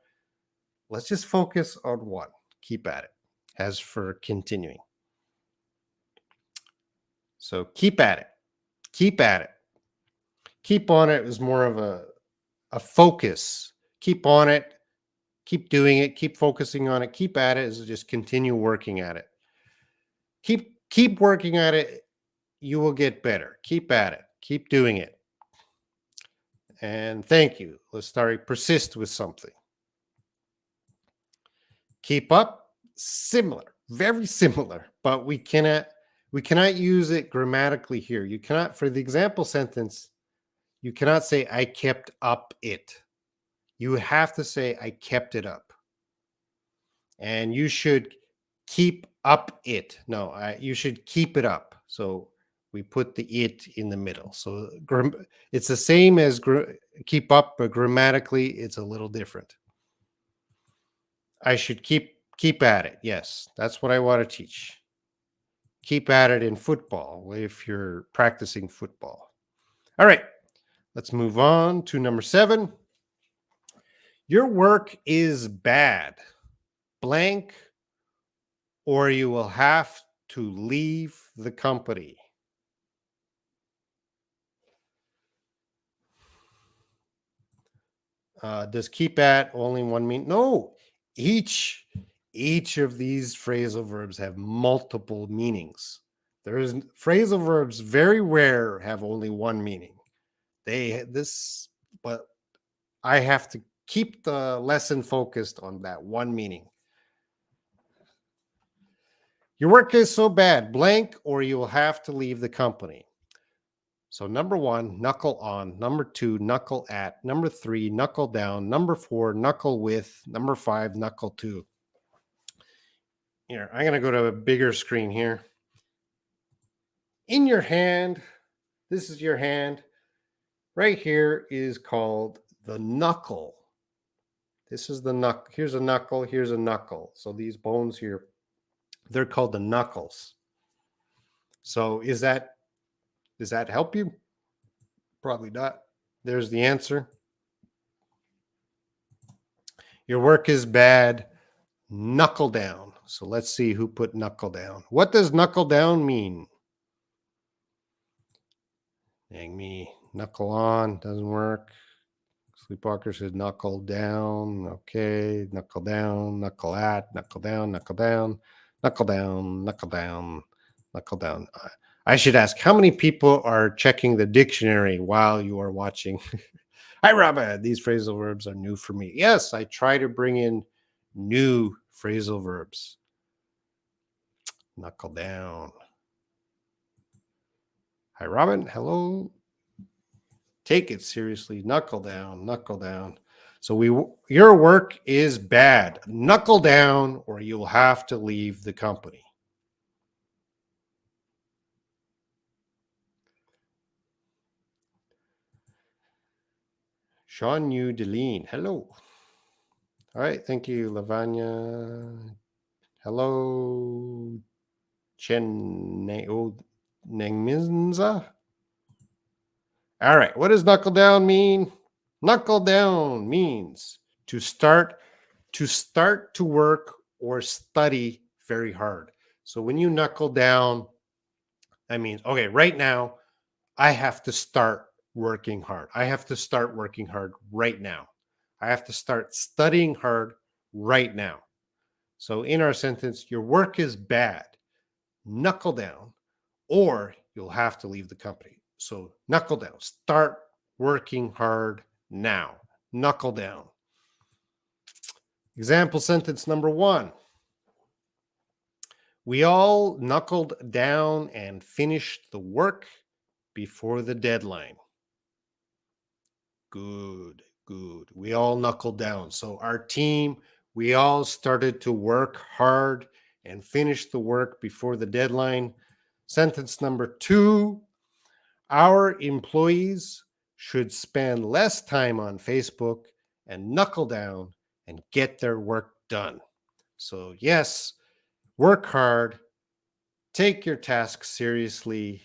Let's just focus on one. Keep at it. As for continuing. So keep at it. Keep at it. Keep on it is more of a focus. Keep on it. Keep doing it. Keep focusing on it. Keep at it is just continue working at it. Keep working at it. You will get better. Keep at it. Keep doing it. And thank you. Let's start persist with something. Keep up, similar, very similar, but we cannot use it grammatically here. You cannot, for the example sentence, you cannot say I kept up it. You have to say I kept it up. And you should keep up it. No, you should keep it up. So we put the it in the middle. So it's the same as keep up, but grammatically it's a little different. I should keep at it. Yes, that's what I want to teach. Keep at it in football if you're practicing football. All right, let's move on to number 7. Your work is bad, blank, or you will have to leave the company. Does keep at only one mean? No, each of these phrasal verbs have multiple meanings. There is phrasal verbs very rare have only one meaning. But I have to keep the lesson focused on that one meaning. Your work is so bad, blank, or you will have to leave the company. So number 1, knuckle on. Number 2, knuckle at. Number 3, knuckle down. Number 4, knuckle with. Number 5, knuckle to. Here, I'm going to go to a bigger screen here. In your hand, this is your hand. Right here is called the knuckle. This is the knuckle. Here's a knuckle. Here's a knuckle. So these bones here, they're called the knuckles. So does that help you? Probably not. There's the answer. Your work is bad. Knuckle down. So let's see who put knuckle down. What does knuckle down mean? Dang me. Knuckle on doesn't work. Sleepwalker says knuckle down. Okay. Knuckle down. Knuckle at. Knuckle down. Knuckle down. Knuckle down. Knuckle down. Knuckle down. I should ask, how many people are checking the dictionary while you are watching? Hi, Robert. These phrasal verbs are new for me. Yes, I try to bring in new phrasal verbs. Knuckle down. Hi, Robin. Hello. Take it seriously. Knuckle down. Knuckle down. So your work is bad. Knuckle down, or you'll have to leave the company. Sean Yu Deline. Hello. All right. Thank you, Lavanya. Hello. Chen Nengminza. All right. What does knuckle down mean? Knuckle down means to start to work or study very hard. So when you knuckle down, that means, okay, right now, I have to start working hard. I have to start working hard right now. I have to start studying hard right now. So in our sentence, your work is bad. Knuckle down, or you'll have to leave the company. So knuckle down. Start working hard now. Knuckle down. Example sentence number 1. We all knuckled down and finished the work before the deadline. Good, good. We all knuckled down. So our team, we all started to work hard and finished the work before the deadline. Sentence number 2. Our employees should spend less time on Facebook and knuckle down and get their work done. So yes, work hard, take your tasks seriously.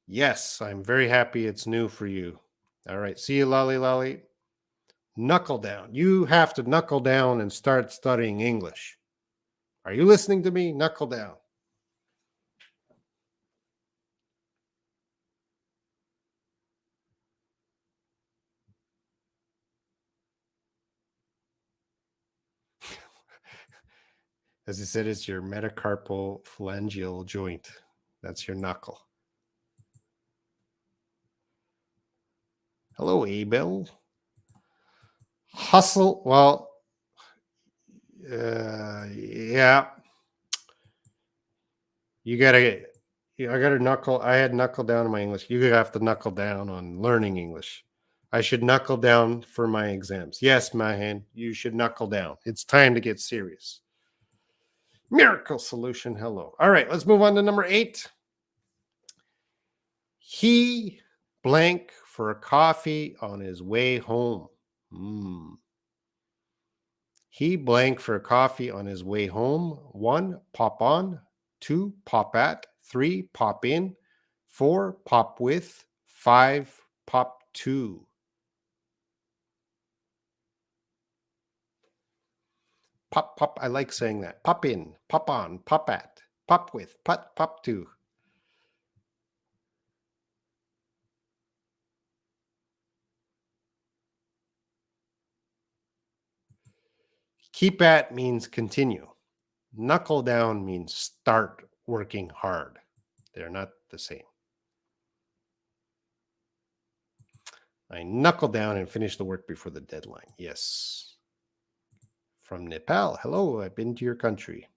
Yes, I'm very happy it's new for you. All right, see you, Lolly Lolly. Knuckle down. You have to knuckle down and start studying English. Are you listening to me? Knuckle down. As I said, it's your metacarpal phalangeal joint. That's your knuckle. Hello, Abel. Hustle. Well, yeah. You gotta. I gotta knuckle. I had knuckle down in my English. You have to knuckle down on learning English. I should knuckle down for my exams. Yes, Mahan, you should knuckle down. It's time to get serious. Miracle solution. Hello. All right, let's move on to number 8. He blank for a coffee on his way home. He blank for a coffee on his way home. 1, pop on. 2, pop at. 3, pop in. 4, pop with. 5, pop to. Pop, pop. I like saying that. Pop in, pop on, pop at, pop with, pop to. Keep at means continue. Knuckle down means start working hard. They're not the same. I knuckle down and finish the work before the deadline. Yes. From Nepal. Hello, I've been to your country.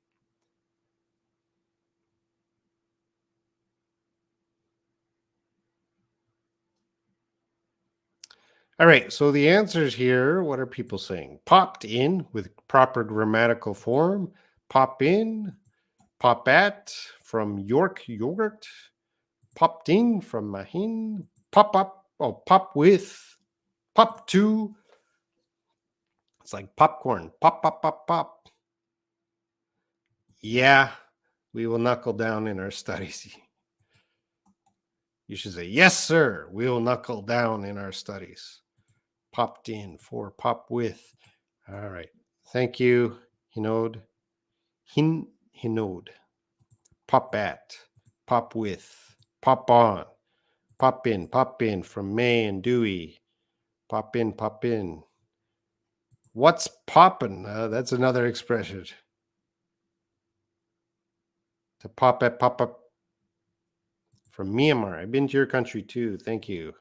All right, so the answers here, what are people saying? Popped in with proper grammatical form. Pop in, pop at from York yogurt. Popped in from Mahin. Pop up, pop with, pop to. It's like popcorn. Pop, pop, pop, pop. Yeah, we will knuckle down in our studies. You should say, yes, sir, we will knuckle down in our studies. Popped in for pop with. All right. Thank you, Hinode. Hinode. Pop at, pop with, pop on, pop in from May and Dewey. Pop in, pop in. What's poppin'? That's another expression. To pop at, pop up. From Myanmar. I've been to your country too. Thank you.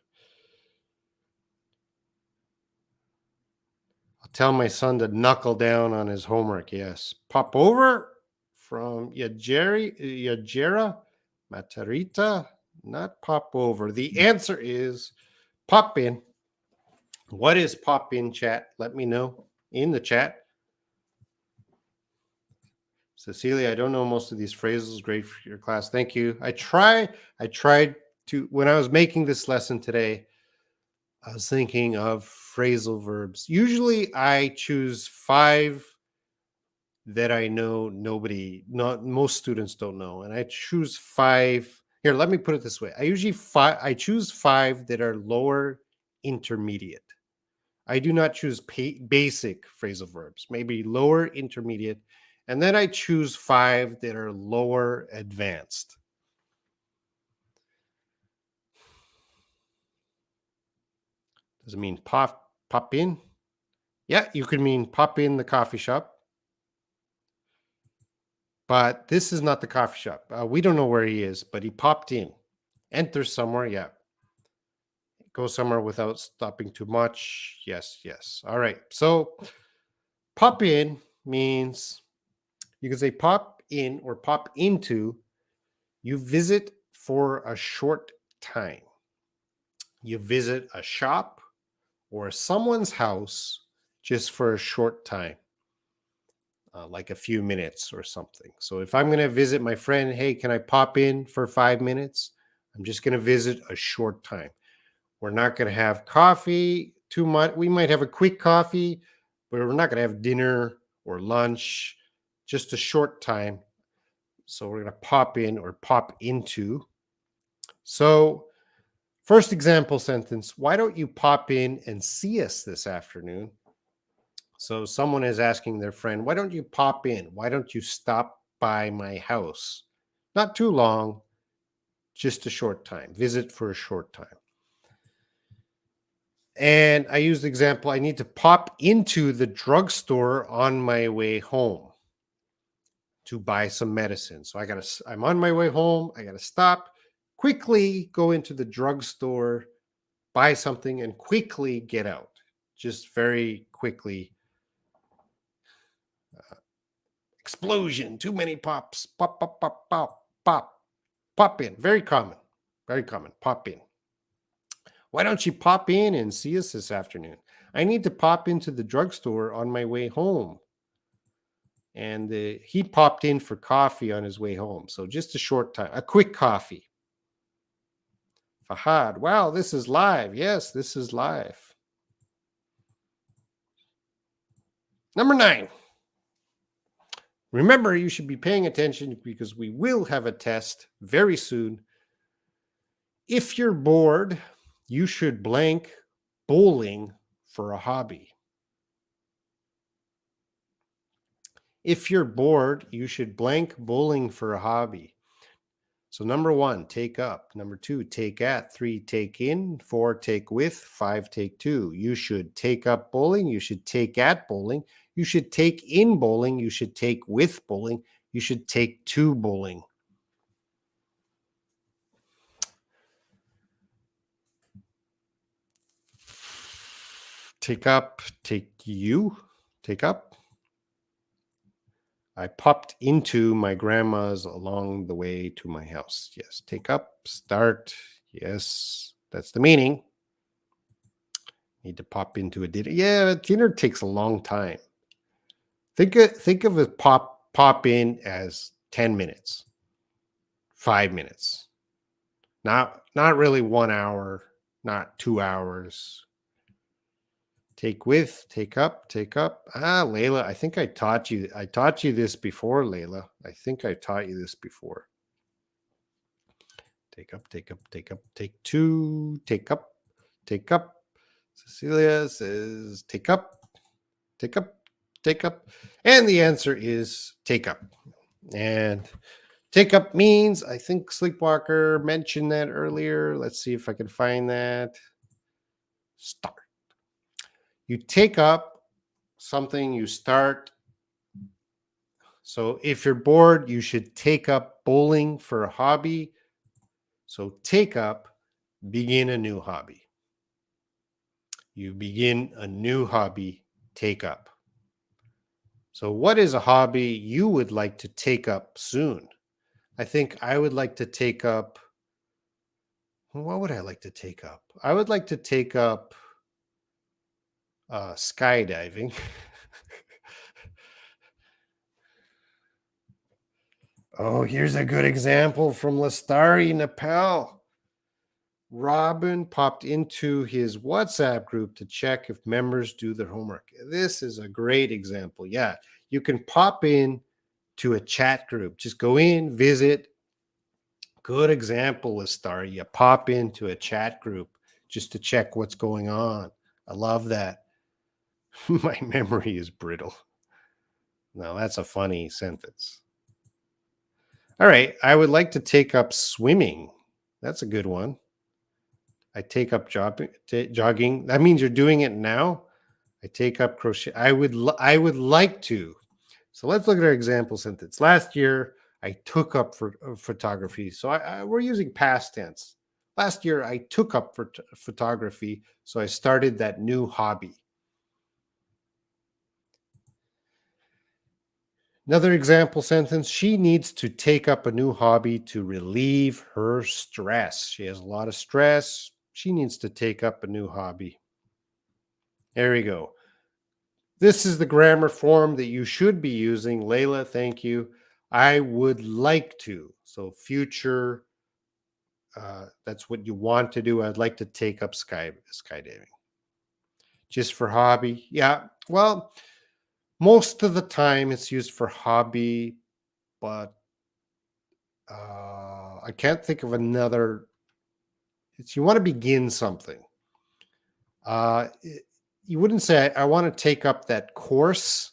I'll tell my son to knuckle down on his homework. Yes. Pop over from Yajera Matarita. Not pop over. The answer is pop in. What is pop in, chat? Let me know in the chat. Cecilia, I don't know most of these phrases. Great for your class. Thank you. I tried to, when I was making this lesson today, I was thinking of phrasal verbs. Usually I choose 5 that I know most students don't know. And I choose 5. Here, let me put it this way. I choose 5 that are lower intermediate. I do not choose basic phrasal verbs, maybe lower intermediate. And then I choose 5 that are lower advanced. Does it mean pop in? Yeah, you could mean pop in the coffee shop. But this is not the coffee shop. We don't know where he is, but he popped in. Enter somewhere, yeah. Go somewhere without stopping too much. Yes, yes. All right. So pop in means you can say pop in or pop into. You visit for a short time. You visit a shop or someone's house just for a short time, like a few minutes or something. So if I'm going to visit my friend, hey, can I pop in for 5 minutes? I'm just going to visit a short time. We're not going to have coffee too much. We might have a quick coffee, but we're not going to have dinner or lunch, just a short time. So we're going to pop in or pop into. So, first example sentence, why don't you pop in and see us this afternoon? So someone is asking their friend, why don't you pop in? Why don't you stop by my house? Not too long, just a short time. Visit for a short time. And I used the example, I need to pop into the drugstore on my way home to buy some medicine. So I'm on my way home. I got to stop, quickly go into the drugstore, buy something, and quickly get out. Just very quickly. Explosion, too many pops. Pop, pop, pop, pop, pop. Pop in. Very common. Very common. Pop in. Why don't you pop in and see us this afternoon? I need to pop into the drugstore on my way home. And he popped in for coffee on his way home. So just a short time, a quick coffee. Fahad, wow, this is live. Yes, this is live. Number 9. Remember, you should be paying attention because we will have a test very soon. If you're bored, you should blank bowling for a hobby. If you're bored, you should blank bowling for a hobby. So number 1, take up. Number 2, take at. 3, take in. 4, take with. 5, take to. You should take up bowling. You should take at bowling. You should take in bowling. You should take with bowling. You should take to bowling. Take up, take you, take up. I popped into my grandma's along the way to my house. Yes, take up, start. Yes, that's the meaning. Need to pop into a dinner. Yeah, dinner takes a long time. Think of a pop in as 10 minutes, 5 minutes. Not really 1 hour, not 2 hours. Take with, take up, take up. Layla, I think I taught you this before, Layla. I think I taught you this before. Take up, take up, take up, take two, take up, take up. Cecilia says take up, take up, take up. And the answer is take up. And take up means, I think Sleepwalker mentioned that earlier. Let's see if I can find that. Start. You take up something, you start. So if you're bored, you should take up bowling for a hobby. So take up, begin a new hobby. You begin a new hobby, take up. So what is a hobby you would like to take up soon? I think I would like to take up, what would I like to take up? I would like to take up skydiving. Oh, here's a good example from Lestari, Nepal. Robin popped into his WhatsApp group to check if members do their homework. This is a great example. Yeah, you can pop in to a chat group. Just go in, visit. Good example, Lestari. You pop into a chat group just to check what's going on. I love that. My memory is brittle. Now, that's a funny sentence. All right. I would like to take up swimming. That's a good one. I take up jogging. That means you're doing it now. I take up crochet. I would like to. So let's look at our example sentence. Last year, I took up for photography. So we're using past tense. Last year, I took up photography, so I started that new hobby. Another example sentence, she needs to take up a new hobby to relieve her stress. She has a lot of stress. She needs to take up a new hobby. There we go. This is the grammar form that you should be using. Layla, thank you. I would like to. So future, that's what you want to do. I'd like to take up skydiving. Just for hobby. Yeah. Well, most of the time it's used for hobby, but I can't think of another. It's you want to begin something. You wouldn't say I want to take up that course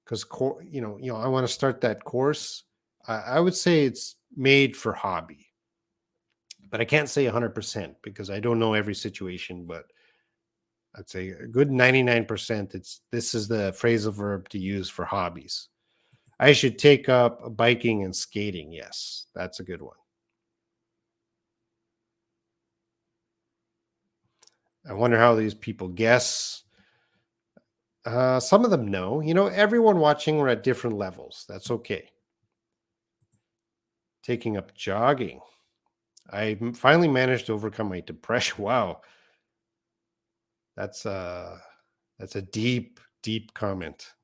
because I want to start that course. I would say it's made for hobby, but I can't say 100% because I don't know every situation. But I'd say a good 99%. This is the phrasal verb to use for hobbies. I should take up biking and skating. Yes, that's a good one. I wonder how these people guess. Some of them know. Everyone watching, we're at different levels. That's okay. Taking up jogging. I finally managed to overcome my depression. Wow. That's a deep, deep comment.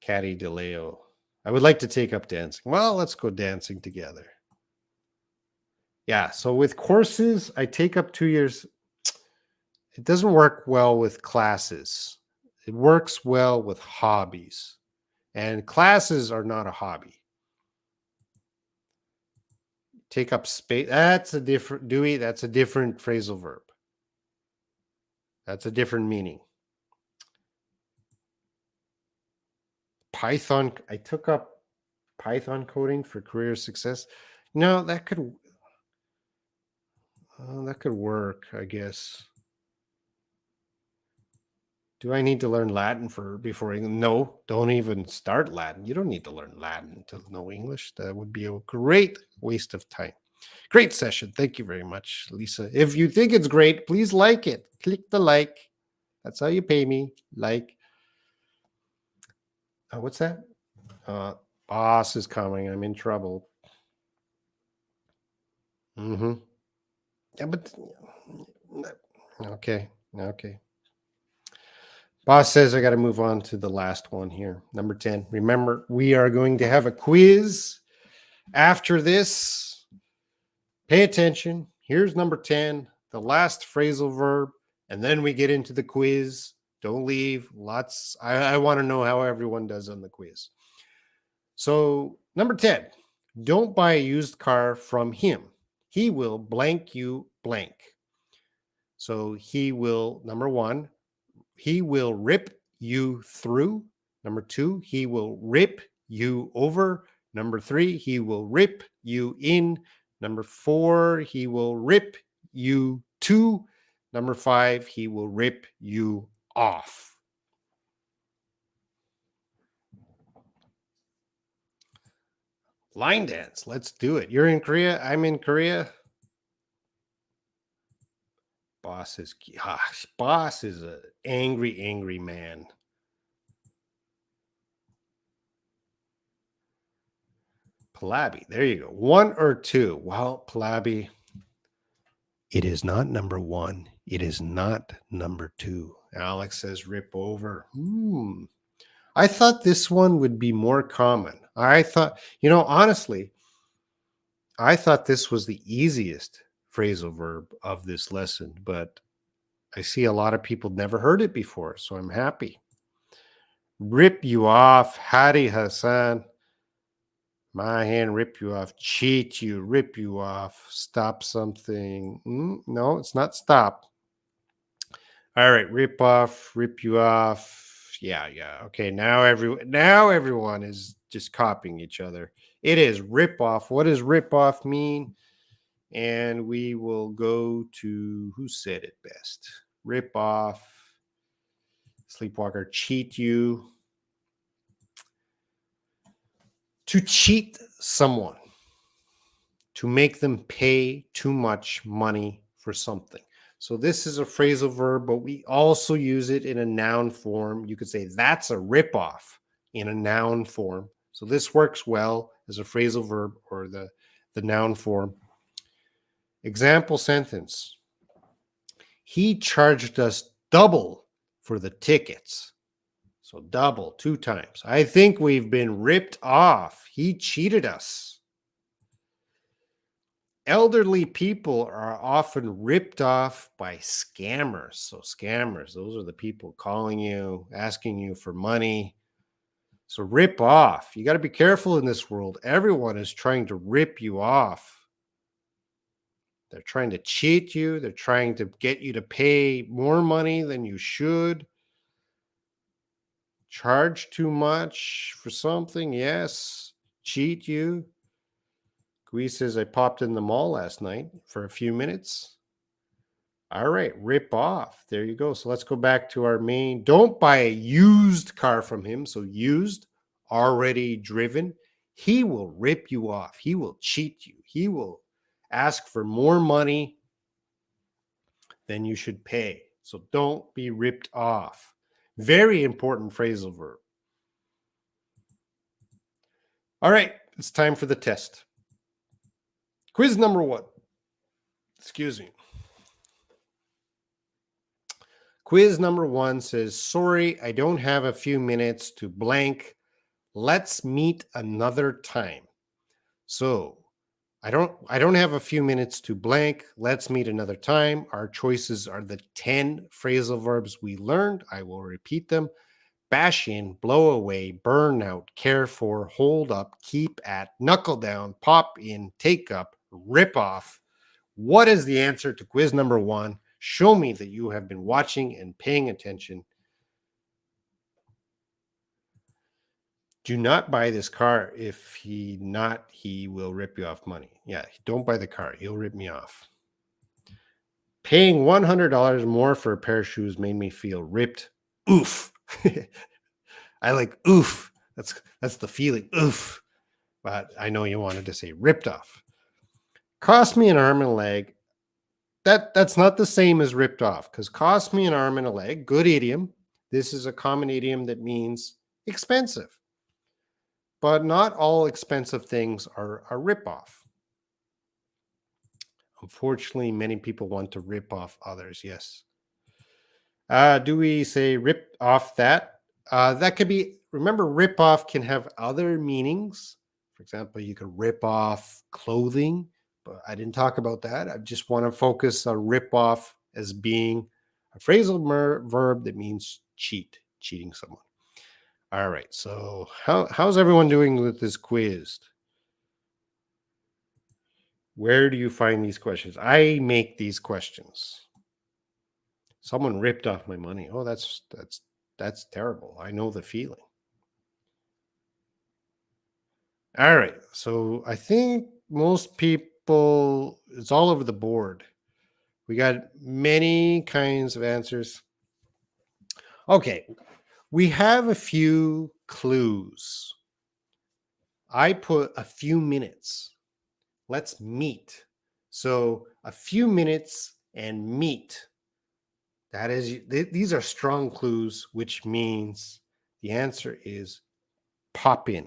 Caddy DeLeo. I would like to take up dancing. Well, let's go dancing together. Yeah. So with courses, I take up 2 years. It doesn't work well with classes. It works well with hobbies. And classes are not a hobby. Take up space. That's a different, Dewey, that's a different phrasal verb. That's a different meaning. Python. I took up Python coding for career success. No, that could work, I guess. Do I need to learn Latin before English? No, don't even start Latin. You don't need to learn Latin to know English. That would be a great waste of time. Great session. Thank you very much, Lisa. If you think it's great, please like it. Click the like. That's how you pay me. Like. What's that? Boss is coming. I'm in trouble. Mm-hmm. Yeah, but okay. Boss says I got to move on to the last one here. Number 10. Remember, we are going to have a quiz after this. Pay attention. Here's number 10, the last phrasal verb, and then we get into the quiz. Don't leave. I want to know how everyone does on the quiz. So, number 10, don't buy a used car from him. He will blank you blank. So, he will, number 1, he will rip you through. Number 2, he will rip you over. Number 3, he will rip you in. Number 4, he will rip you to. Number 5, he will rip you off. Line dance. Let's do it. You're in Korea. I'm in Korea. Boss is an angry man. Palabi. There you go. 1 or 2. Well, Palabi, it is not number 1. It is not number 2. Alex says rip over. I thought this one would be more common. I thought, honestly, I thought this was the easiest phrasal verb of this lesson, but I see a lot of people never heard it before, so I'm happy. Rip you off, Hadi Hassan. My hand, rip you off. Cheat you, rip you off. Stop something. No, it's not stop. All right, rip off, rip you off. Yeah. Okay, now everyone is just copying each other. It is rip off. What does rip off mean? And we will go to who said it best. Rip off. Sleepwalker, cheat you. To cheat someone. to make them pay too much money for something. So this is a phrasal verb, but we also use it in a noun form. You could say that's a ripoff in a noun form. So this works well as a phrasal verb or the noun form. Example sentence. He charged us double for the tickets. So double, 2 times. I think we've been ripped off. He cheated us. Elderly people are often ripped off by scammers. So scammers, those are the people calling you, asking you for money. So rip off. You got to be careful in this world. Everyone is trying to rip you off. They're trying to cheat you. They're trying to get you to pay more money than you should. Charge too much for something. Yes. Cheat you. Gui says, I popped in the mall last night for a few minutes. All right. Rip off. There you go. So let's go back to our main. Don't buy a used car from him. So used, already driven. He will rip you off. He will cheat you. He will ask for more money than you should pay. So don't be ripped off. Very important phrasal verb. All right, it's time for the test. Quiz number 1. Excuse me. Quiz number 1 says, sorry, I don't have a few minutes to blank. Let's meet another time. So I don't have a few minutes to blank. Let's meet another time. Our choices are the 10 phrasal verbs we learned. I will repeat them. Bash in, blow away, burn out, care for, hold up, keep at, knuckle down, pop in, take up, rip off. What is the answer to quiz number 1? Show me that you have been watching and paying attention. Do not buy this car. If he will rip you off money. Yeah, don't buy the car. He'll rip me off. Paying $100 more for a pair of shoes made me feel ripped. Oof. I like oof. That's the feeling. Oof. But I know you wanted to say ripped off. Cost me an arm and a leg. That's not the same as ripped off, because cost me an arm and a leg, good idiom. This is a common idiom that means expensive. But not all expensive things are a rip-off. Unfortunately, many people want to rip off others, yes. Do we say rip off that? That could be, remember, rip off can have other meanings. For example, you could rip off clothing, but I didn't talk about that. I just want to focus on rip off as being a phrasal verb that means cheating someone. All right, so how's everyone doing with this quiz? Where do you find these questions? I make these questions. Someone ripped off my money. Oh, that's terrible. I know the feeling. All right, so I think most people, it's all over the board. We got many kinds of answers. Okay, we have a few clues. I put a few minutes. Let's meet. So a few minutes and meet. That is, these are strong clues, which means the answer is pop in.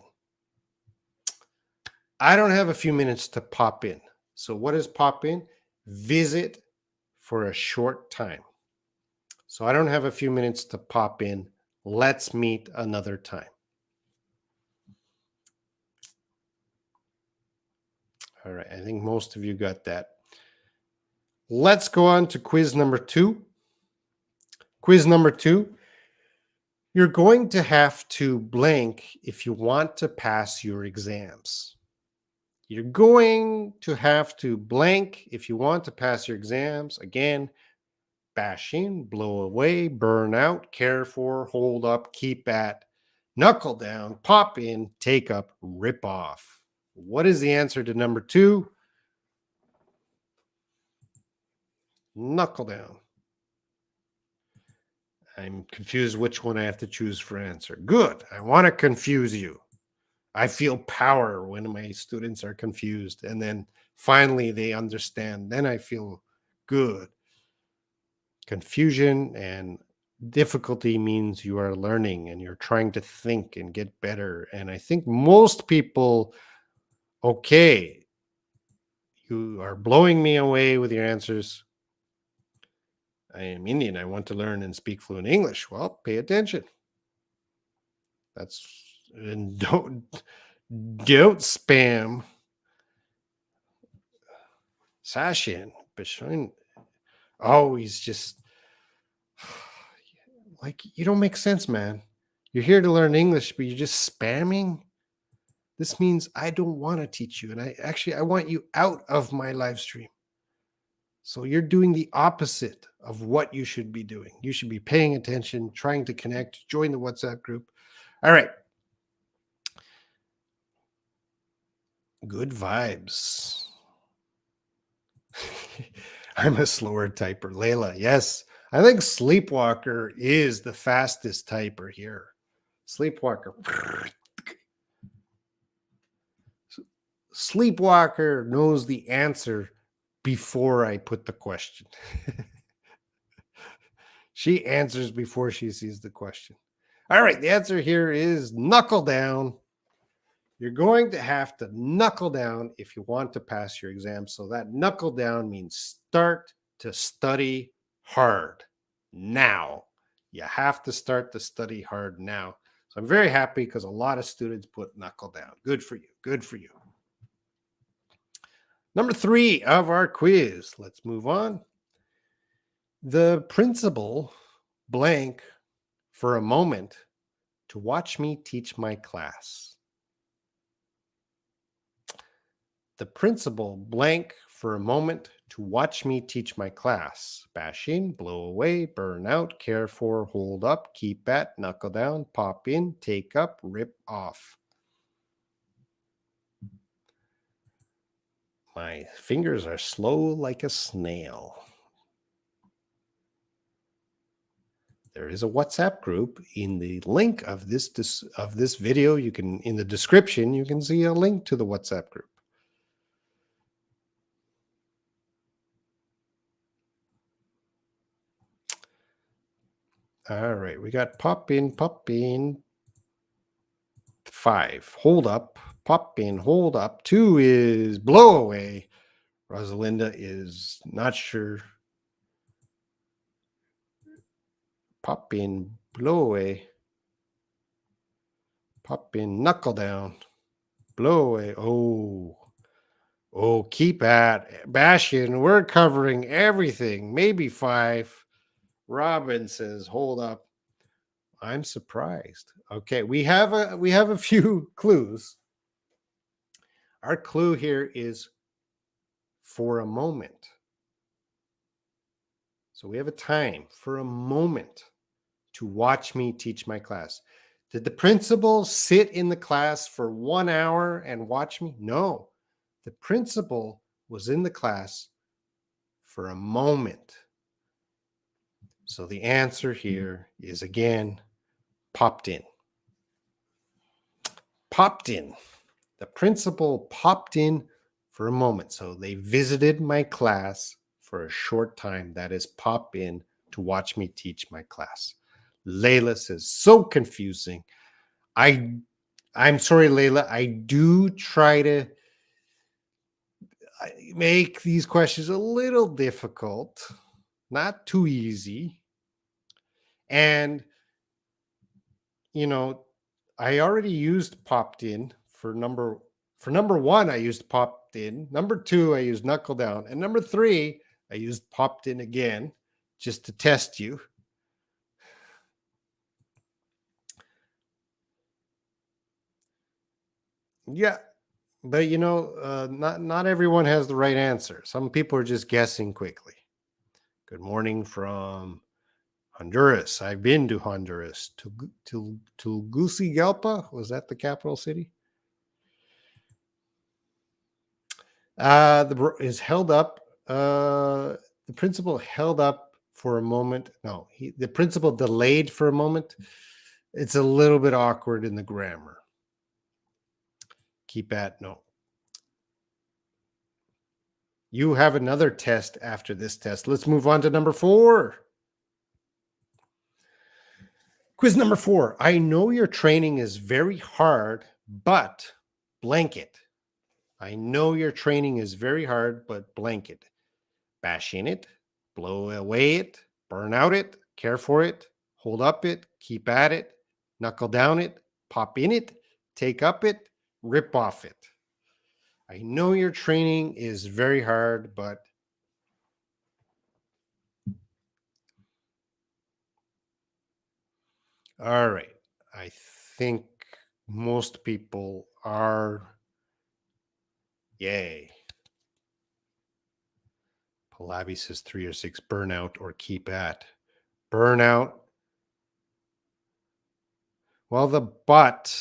I don't have a few minutes to pop in. So what is pop in? Visit for a short time. So I don't have a few minutes to pop in. Let's meet another time. All right, I think most of you got that. Let's go on to quiz number 2. Quiz number 2. You're going to have to blank if you want to pass your exams. You're going to have to blank if you want to pass your exams. Again, bash in, blow away, burn out, care for, hold up, keep at, knuckle down, pop in, take up, rip off. What is the answer to number 2? Knuckle down. I'm confused which one I have to choose for answer. Good. I want to confuse you. I feel power when my students are confused. And then finally they understand. Then I feel good. Confusion and difficulty means you are learning and you're trying to think and get better. And I think most people, okay, you are blowing me away with your answers. I am Indian. I want to learn and speak fluent English. Well, pay attention. That's and don't spam Sashin. Bishoin. Oh, he's just like, you don't make sense, man. You're here to learn English, but you're just spamming. This means I don't want to teach you. And I want you out of my live stream. So you're doing the opposite of what you should be doing. You should be paying attention, trying to connect, join the WhatsApp group. All right. Good vibes. I'm a slower typer. Layla, yes. I think Sleepwalker is the fastest typer here. Sleepwalker. Sleepwalker knows the answer before I put the question. She answers before she sees the question. All right, the answer here is knuckle down. You're going to have to knuckle down if you want to pass your exam. So that knuckle down means start to study hard now. You have to start to study hard now. So I'm very happy because a lot of students put knuckle down. Good for you. Good for you. Number 3 of our quiz. Let's move on. The principal blank for a moment to watch me teach my class. The principal blank for a moment to watch me teach my class. Bash in, blow away, burn out, care for, hold up, keep at, knuckle down, pop in, take up, rip off. My fingers are slow like a snail. There is a WhatsApp group in the link of this video. You can, in the description, you can see a link to the WhatsApp group. All right, we got pop in, 5, hold up, pop in, hold up. 2 is blow away. Rosalinda is not sure. Pop in, blow away. Pop in, knuckle down, blow away. Oh, keep at, bash in. We're covering everything. Maybe 5. Robin says, hold up. I'm surprised. Okay, we have a few clues. Our clue here is for a moment. So we have a time for a moment to watch me teach my class. Did the principal sit in the class for 1 hour and watch me? No. The principal was in the class for a moment. So the answer here is, again, popped in. Popped in. The principal popped in for a moment. So they visited my class for a short time. That is pop in to watch me teach my class. Layla says, so confusing. I'm sorry, Layla. I do try to make these questions a little difficult, not too easy. And, I already used popped in for number 1. I used popped in. Number 2, I used knuckle down. And number 3, I used popped in again just to test you. Yeah, but not everyone has the right answer. Some people are just guessing quickly. Good morning from Honduras. I've been to Honduras. To Tegucigalpa, was that the capital city? Is held up. The principal held up for a moment. No, the principal delayed for a moment. It's a little bit awkward in the grammar. keep at, no. You have another test after this test. Let's move on to number 4. Quiz number 4. I know your training is very hard, but blanket. I know your training is very hard, but blanket. Bash in it, blow away it, burn out it, care for it, hold up it, keep at it, knuckle down it, pop in it, take up it, rip off it. I know your training is very hard, but all right. I think most people are. Yay. Pallavi says 3 or 6, burnout or keep at. Burnout. Well, the but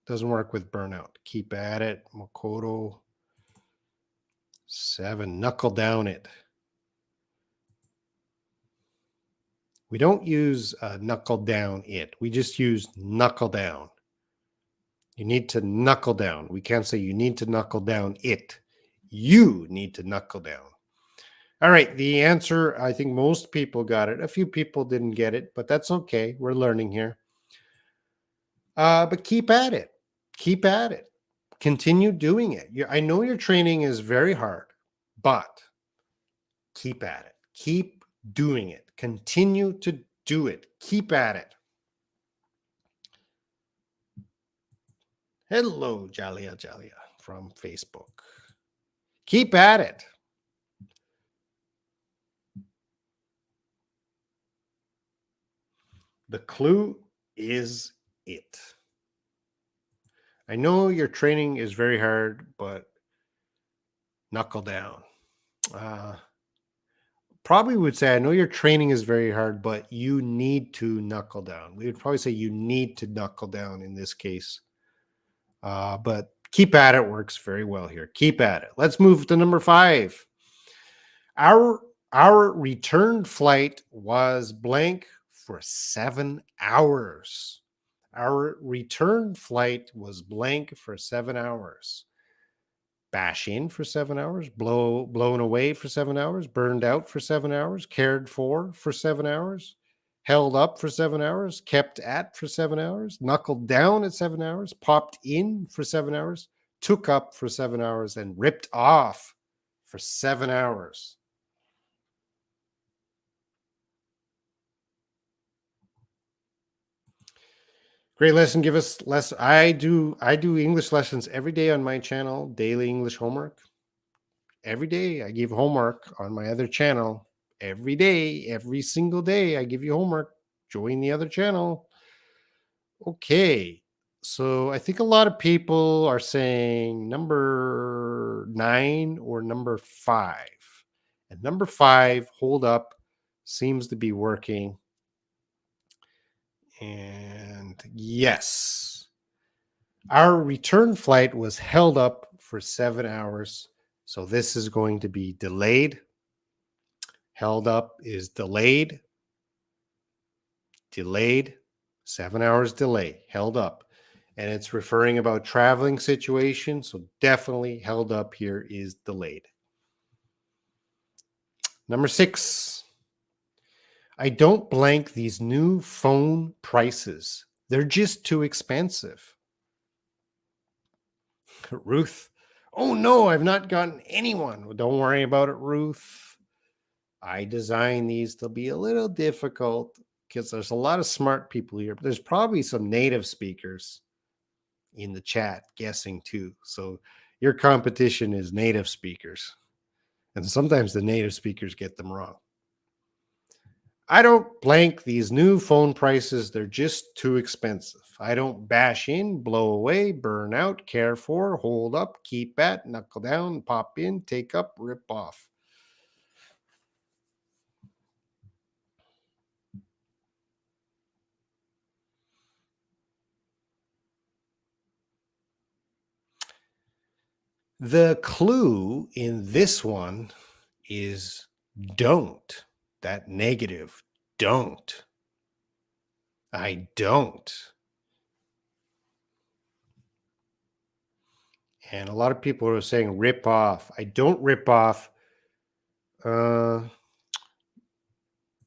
doesn't work with burnout. Keep at it. Makoto. 7, knuckle down it. We don't use knuckle down it. We just use knuckle down. You need to knuckle down. We can't say you need to knuckle down it. You need to knuckle down. All right. The answer, I think most people got it. A few people didn't get it, but that's okay. We're learning here. But keep at it. Keep at it. Continue doing it. I know your training is very hard, but keep at it. Keep doing it. Continue to do it. Keep at it. Hello, Jalia from Facebook. Keep at it. The clue is it. I know your training is very hard, but knuckle down. Probably would say, I know your training is very hard, but you need to knuckle down. We would probably say you need to knuckle down in this case. But keep at it works very well here. Keep at it. Let's move to number 5. Our return flight was blank for 7 hours. Our return flight was blank for 7 hours. Bash in for 7 hours, blown away for 7 hours, burned out for 7 hours, cared for 7 hours, held up for 7 hours, kept at for 7 hours, knuckled down at 7 hours, popped in for 7 hours, took up for 7 hours, and ripped off for 7 hours. Great lesson. Give us less. I do English lessons every day on my channel, daily English homework. Every day I give homework on my other channel. Every day, every single day, I give you homework. Join the other channel. Okay. So I think a lot of people are saying number 9 or number 5. And number 5, hold up, seems to be working. And yes, our return flight was held up for 7 hours. So this is going to be delayed. Held up is delayed. Delayed. 7 hours delay. Held up. And it's referring about traveling situation. So definitely held up here is delayed. Number 6. I don't blank these new phone prices. They're just too expensive. Ruth. Oh no, I've not gotten anyone. Well, don't worry about it, Ruth. I designed these to be a little difficult because there's a lot of smart people here, but there's probably some native speakers in the chat guessing too. So your competition is native speakers. And sometimes the native speakers get them wrong. I don't blank these new phone prices. They're just too expensive. I don't bash in, blow away, burn out, care for, hold up, keep at, knuckle down, pop in, take up, rip off. The clue in this one is don't. That negative, don't. I don't. And a lot of people are saying rip off. I don't rip off.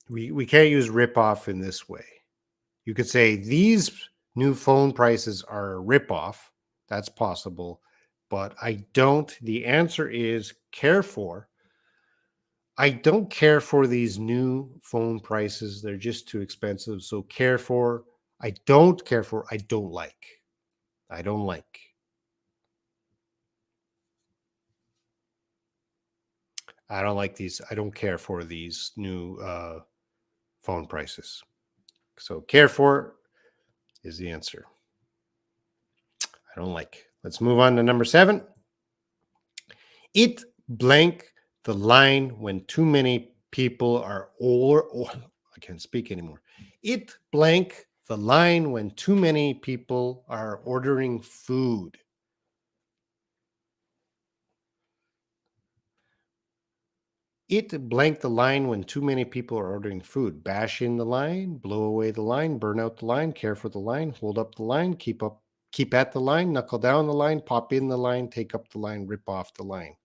We can't use rip off in this way. You could say these new phone prices are a rip off. That's possible. But I don't. The answer is care for. I don't care for these new phone prices. They're just too expensive. So care for, I don't care for, I don't like. I don't like. I don't like these. I don't care for these new phone prices. So care for is the answer. I don't like. Let's move on to number 7. It blank the line when too many people are or I can't speak anymore. It blank the line when too many people are ordering food. It blank the line when too many people are ordering food. Bash in the line, blow away the line, burn out the line, care for the line, hold up the line, keep at the line, knuckle down the line, pop in the line, take up the line, rip off the line.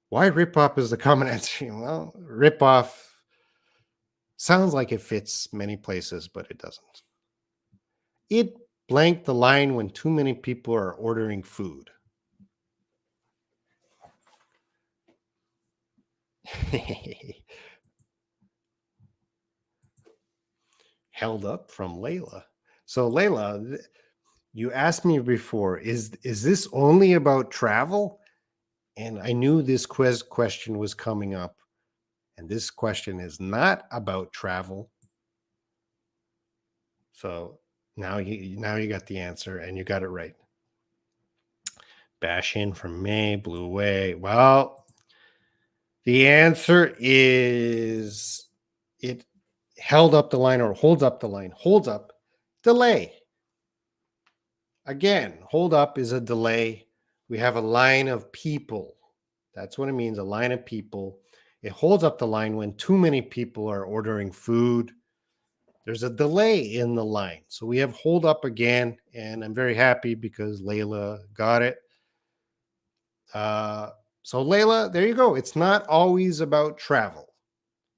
Why rip off is the common answer? Well, rip off sounds like it fits many places, but it doesn't. It blank the line when too many people are ordering food. Held up from Layla. So Layla, you asked me before, is this only about travel? And I knew this question was coming up. And this question is not about travel. So now you got the answer and you got it right. Bash in from May, blew away. Well, the answer is it held up the line or holds up the line. Holds up, delay. Again, hold up is a delay. We have a line of people. That's what it means, a line of people. It holds up the line when too many people are ordering food. There's a delay in the line. So we have hold up again, and I'm very happy because Layla got it. So Layla, there you go. It's not always about travel.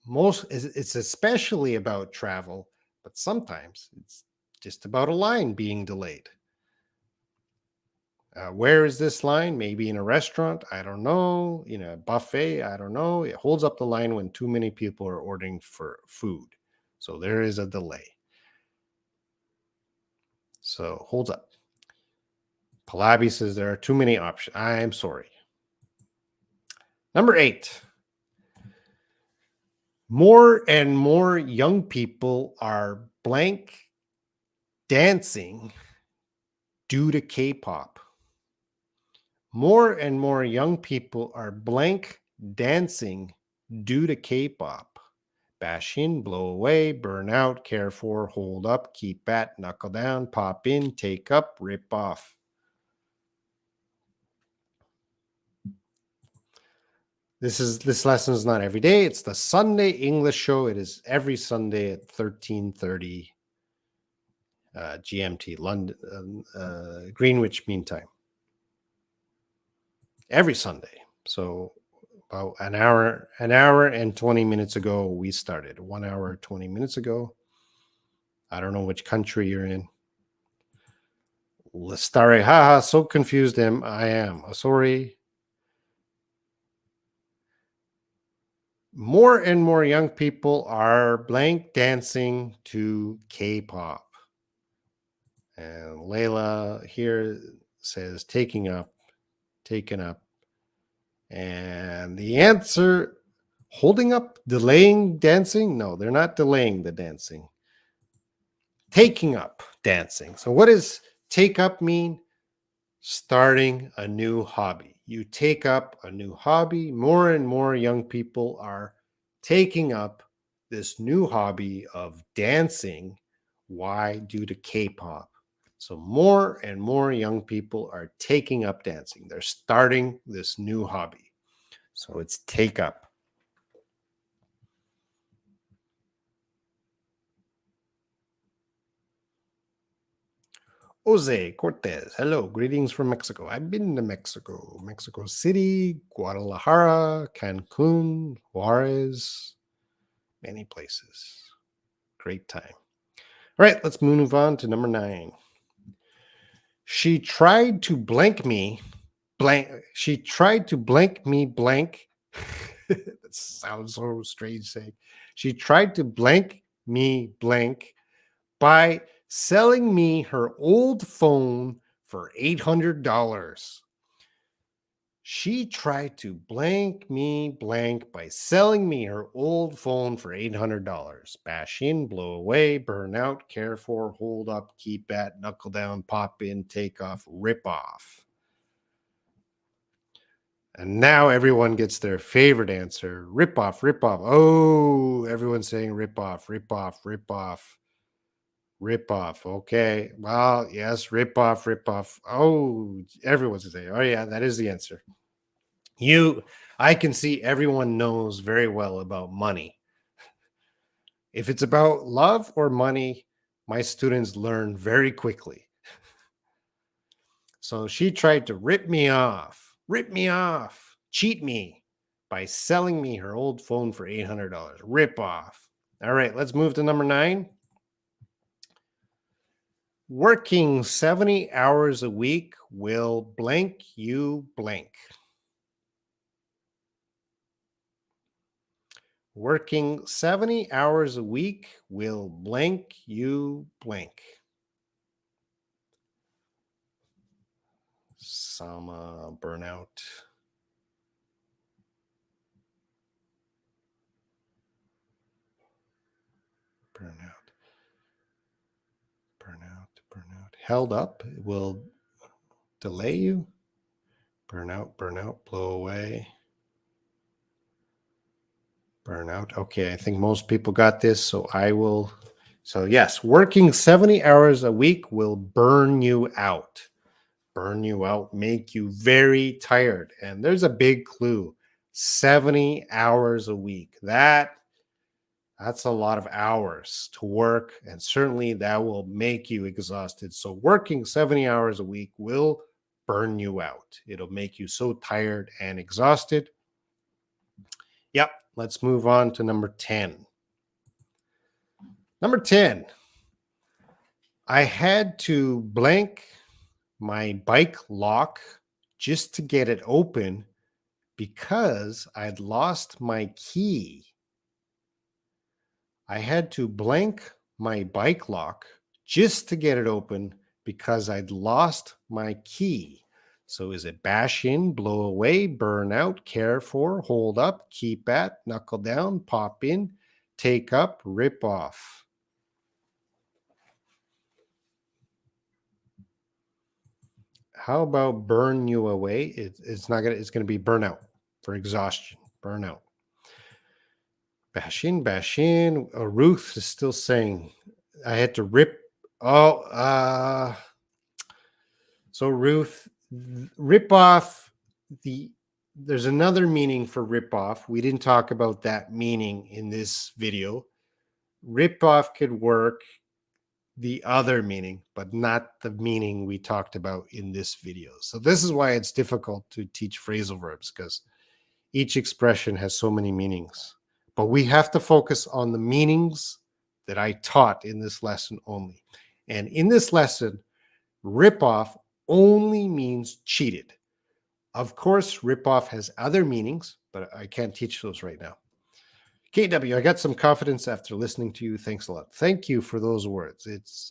It's especially about travel, but sometimes it's just about a line being delayed. Where is this line? Maybe in a restaurant. I don't know. In a buffet. I don't know. It holds up the line when too many people are ordering for food. So there is a delay. So holds up. Palabi says there are too many options. I'm sorry. Number 8. More and more young people are blank dancing due to K-pop. More and more young people are blank dancing due to K-pop. Bash in, blow away, burn out, care for, hold up, keep at, knuckle down, pop in, take up, rip off. This lesson is not every day. It's the Sunday English show. It is every Sunday at 13:30 GMT, London, Greenwich Mean Time. Every Sunday. So about an hour and 20 minutes ago, we started. 1 hour, 20 minutes ago. I don't know which country you're in. Lestare, haha, so confused I am. Sorry. More and more young people are blank dancing to K-pop. And Layla here says taken up. And the answer, holding up, delaying dancing? No, they're not delaying the dancing. Taking up dancing. So what does take up mean? Starting a new hobby. You take up a new hobby. More and more young people are taking up this new hobby of dancing. Why? Due to K-pop. So more and more young people are taking up dancing. They're starting this new hobby. So it's take up. Jose Cortez. Hello, greetings from Mexico. I've been to Mexico, Mexico City, Guadalajara, Cancun, Juarez, many places. Great time. All right, let's move on to number 9. She tried to blank me blank. She tried to blank me blank. That sounds so strange saying. She tried to blank me blank by selling me her old phone for $800. She tried to blank me blank by selling me her old phone for $800. Bash in, blow away, burn out, care for, hold up, keep at, knuckle down, pop in, take off, rip off. And now everyone gets their favorite answer. Rip off, rip off. Oh, everyone's saying rip off, rip off, rip off, rip off. Okay. Well, yes, rip off, rip off. Oh, everyone's saying, oh, yeah, that is the answer. I can see everyone knows very well about money. If it's about love or money, my students learn very quickly. So she tried to rip me off, cheat me by selling me her old phone for $800. Rip off. All right, let's move to number 9. Working 70 hours a week will blank you blank. Working 70 hours a week will blank you blank. Some burnout. Burnout. Held up will delay you. Burnout, blow away. Burnout. Okay, I think most people got this, so I will. So yes, working 70 hours a week will burn you out. Burn you out, make you very tired. And there's a big clue. 70 hours a week. That's a lot of hours to work, and certainly that will make you exhausted. So working 70 hours a week will burn you out. It'll make you so tired and exhausted. Yep, let's move on to number 10. Number 10. I had to blank my bike lock just to get it open because I'd lost my key. I had to blank my bike lock just to get it open because I'd lost my key. So is it bash in, blow away, burn out, care for, hold up, keep at, knuckle down, pop in, take up, rip off? How about burn you away? It's going to be burnout for exhaustion, burnout. Bash in. Ruth is still saying, I had to rip. So Ruth, rip off there's another meaning for rip off. We didn't talk about that meaning in this video. Rip off could work the other meaning, but not the meaning we talked about in this video. So this is why it's difficult to teach phrasal verbs, because each expression has so many meanings. But we have to focus on the meanings that I taught in this lesson only. And in this lesson, rip off only means cheated. Of course, rip off has other meanings, but I can't teach those right now. KW, I got some confidence after listening to you. Thanks a lot. Thank you for those words.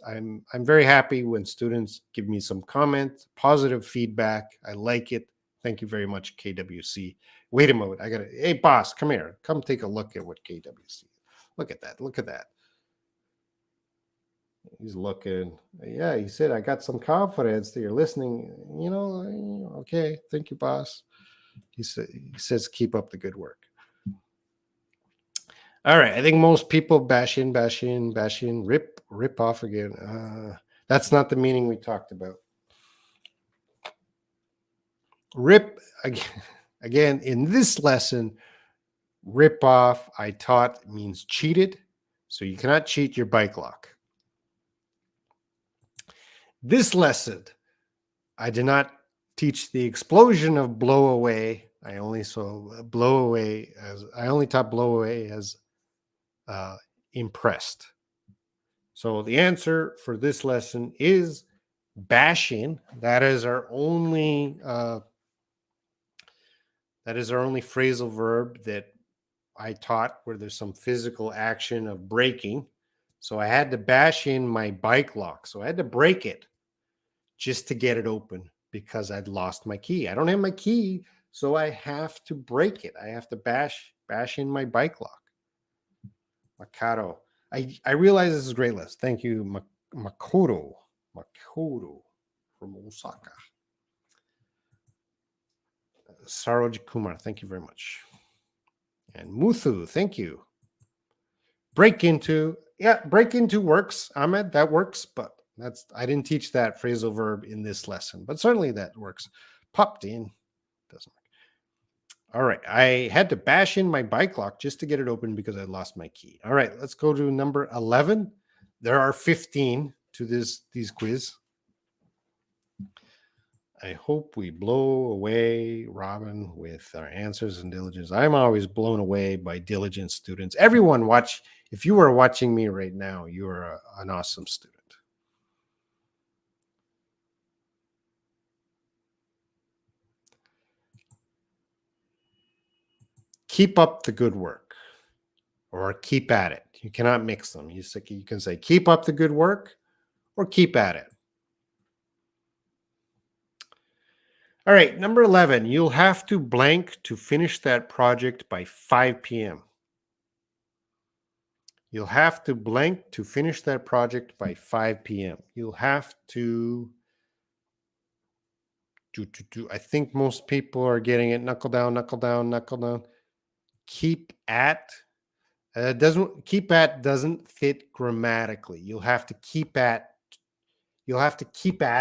I'm very happy when students give me some comment, positive feedback. I like it. Thank you very much, KWC. Wait a moment. Hey, boss, come here. Come take a look at what KWC. Look at that. Look at that. He's looking. Yeah, he said, I got some confidence that you're listening. Okay. Thank you, boss. He says, keep up the good work. All right. I think most people bash in, rip off again. That's not the meaning we talked about. Rip again in this lesson, rip off I taught means cheated. So you cannot cheat your bike lock. This lesson, I did not teach the explosion of blow away. I only saw blow away as I only taught blow away as impressed. So the answer for this lesson is bashing. That is our only phrasal verb that I taught where there's some physical action of breaking. So I had to bash in my bike lock. So I had to break it just to get it open because I'd lost my key. I don't have my key, so I have to break it. I have to bash in my bike lock. Makoto. I realize this is a great list. Thank you, Makoto. Makoto from Osaka. Saroj Kumar, thank you very much. And Muthu, thank you. Break into works, Ahmed, that works, but I didn't teach that phrasal verb in this lesson, but certainly that works. Popped in, doesn't work. All right, I had to bash in my bike lock just to get it open because I lost my key. All right, let's go to number 11. There are 15 to these quiz. I hope we blow away Robin with our answers and diligence. I'm always blown away by diligent students. Everyone watch. If you are watching me right now, you are an awesome student. Keep up the good work or keep at it. You cannot mix them. You can say keep up the good work or keep at it. All right, number 11, you'll have to blank to finish that project by 5 p.m. You'll have to blank to finish that project by 5 p.m. You'll have to do. I think most people are getting it. Knuckle down, knuckle down, knuckle down. Keep at. Doesn't fit grammatically. You'll have to keep at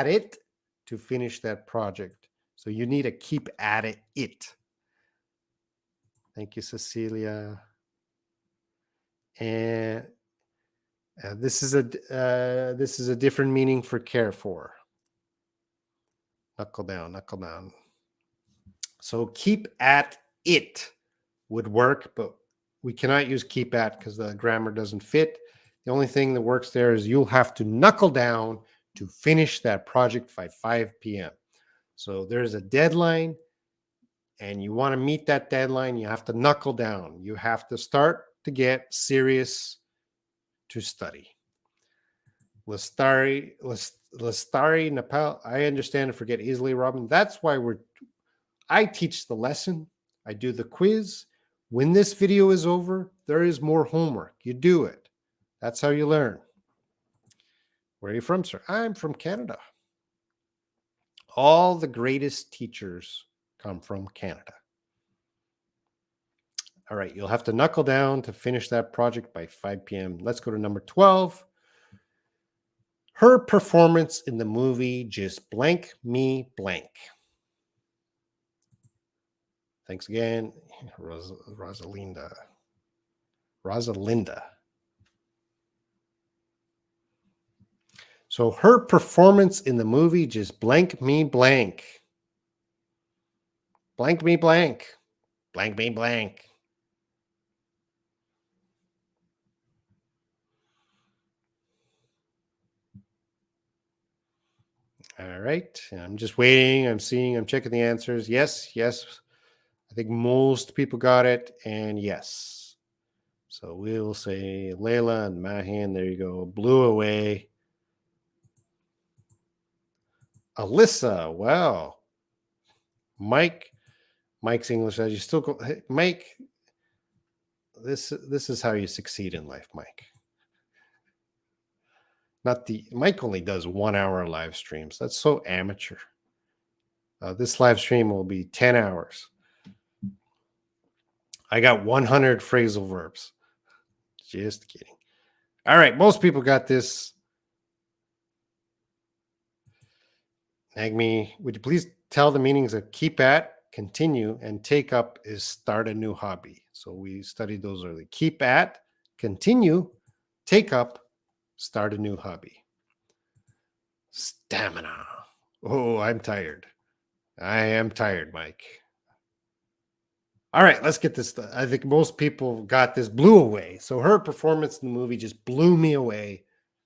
it to finish that project. So you need to keep at it. Thank you, Cecilia. And this is a different meaning for care for. Knuckle down, knuckle down. So keep at it would work, but we cannot use keep at because the grammar doesn't fit. The only thing that works there is you'll have to knuckle down to finish that project by 5 p.m. So there's a deadline, and you want to meet that deadline, you have to knuckle down. You have to start to get serious to study. Lestari, Nepal, I understand and forget easily, Robin. That's why I teach the lesson. I do the quiz. When this video is over, there is more homework. You do it. That's how you learn. Where are you from, sir? I'm from Canada. All the greatest teachers come from Canada. All right, you'll have to knuckle down to finish that project by 5 p.m. Let's go to number 12. Her performance in the movie just blank me blank. Thanks again, Rosalinda. So her performance in the movie just blank me blank. Blank me blank. Blank me blank. All right. I'm just waiting. I'm checking the answers. Yes. I think most people got it. And yes. So we'll say Layla and Mahan. There you go. Blew away. Alyssa. Wow. Mike's English says you still go. Hey, Mike, this is how you succeed in life, Mike. Mike only does 1 hour live streams. That's so amateur. This live stream will be 10 hours. I got 100 phrasal verbs. Just kidding. All right, most people got this. Agmi, would you please tell the meanings of keep at, continue, and take up is start a new hobby. So we studied those early. Keep at, continue, take up, start a new hobby. Stamina. Oh, I'm tired. I am tired, Mike. All right, let's get this. I think most people got this, blew away. So her performance in the movie just blew me away.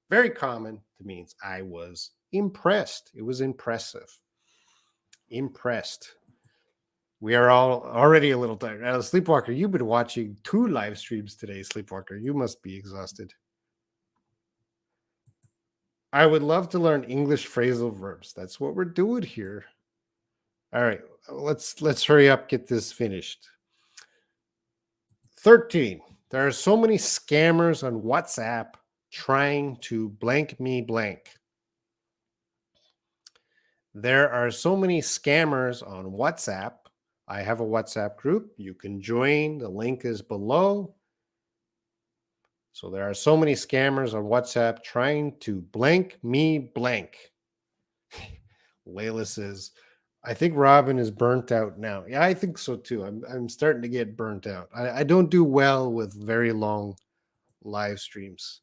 Very common. It means I was impressed. It was impressive. Impressed. We are all already a little tired. Now, Sleepwalker, you've been watching 2 live streams today, Sleepwalker. You must be exhausted. I would love to learn English phrasal verbs. That's what we're doing here. All right, let's hurry up, get this finished. 13. There are so many scammers on WhatsApp trying to blank me blank. There are so many scammers on WhatsApp. I have a WhatsApp group. You can join. The link is below. So there are so many scammers on WhatsApp trying to blank me blank. Layla says, I think Robin is burnt out now. Yeah, I think so too. I'm starting to get burnt out. I don't do well with very long live streams.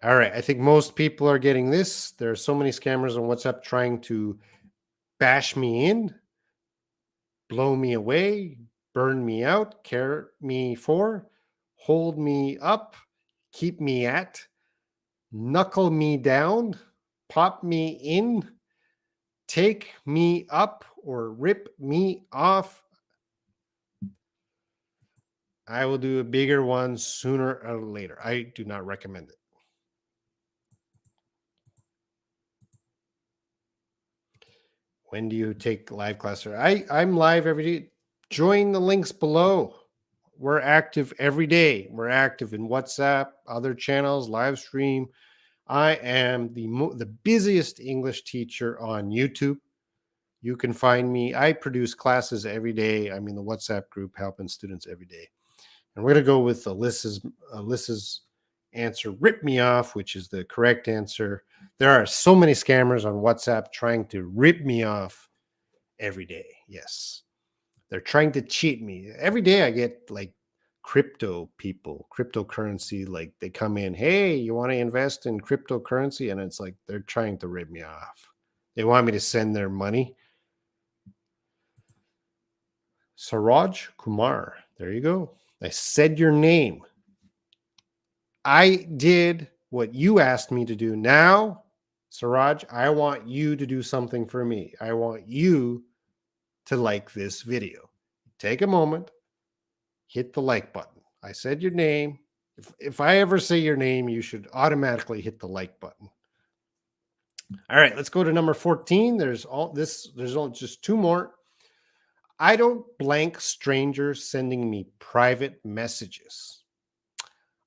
All right. I think most people are getting this. There are so many scammers on WhatsApp trying to bash me in, blow me away, burn me out, care me for, hold me up, keep me at, knuckle me down, pop me in, take me up, or rip me off. I will do a bigger one sooner or later. I do not recommend it. When do you take live class? I'm live every day. Join the links below. We're active every day. We're active in WhatsApp, other channels, live stream. I am the busiest English teacher on YouTube. You can find me. I produce classes every day. I'm in the WhatsApp group helping students every day. And we're going to go with Alyssa's answer, rip me off, which is the correct answer. There are so many scammers on WhatsApp trying to rip me off every day. Yes. They're trying to cheat me. Every day I get like crypto people, cryptocurrency, like they come in, hey, you want to invest in cryptocurrency? And it's like they're trying to rip me off. They want me to send their money. Saraj Kumar. There you go. I said your name. I did what you asked me to do. Now, Siraj, I want you to do something for me. I want you to like this video. Take a moment, hit the like button. I said your name. If I ever say your name, you should automatically hit the like button. All right, let's go to number 14. There's only just 2 more. I don't blank strangers sending me private messages.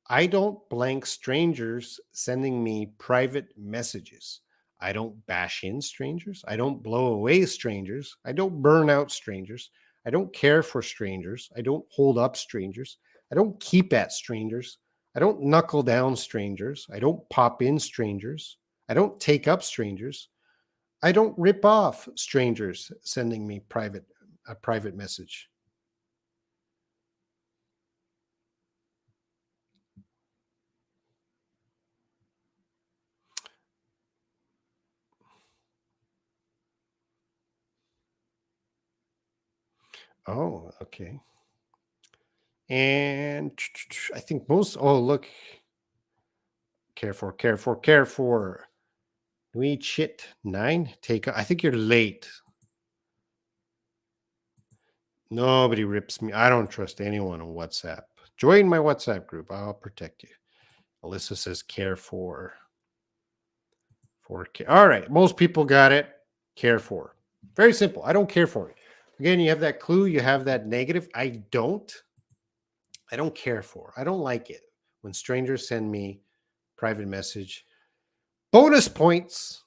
I don't blank strangers sending me private messages. I don't bash in strangers. I don't blow away strangers. I don't burn out strangers. I don't care for strangers. I don't hold up strangers. I don't keep at strangers. I don't knuckle down strangers. I don't pop in strangers. I don't take up strangers. I don't rip off strangers sending me a private message. Oh, okay. And I think most, oh, look, care for. We chit 9. I think you're late. Nobody rips me. I don't trust anyone on WhatsApp. Join my WhatsApp group. I'll protect you. Alyssa says care for. All right. Most people got it. Care for. Very simple. I don't care for it. Again, you have that clue. You have that negative. I don't care for. I don't like it when strangers send me private message. Bonus points.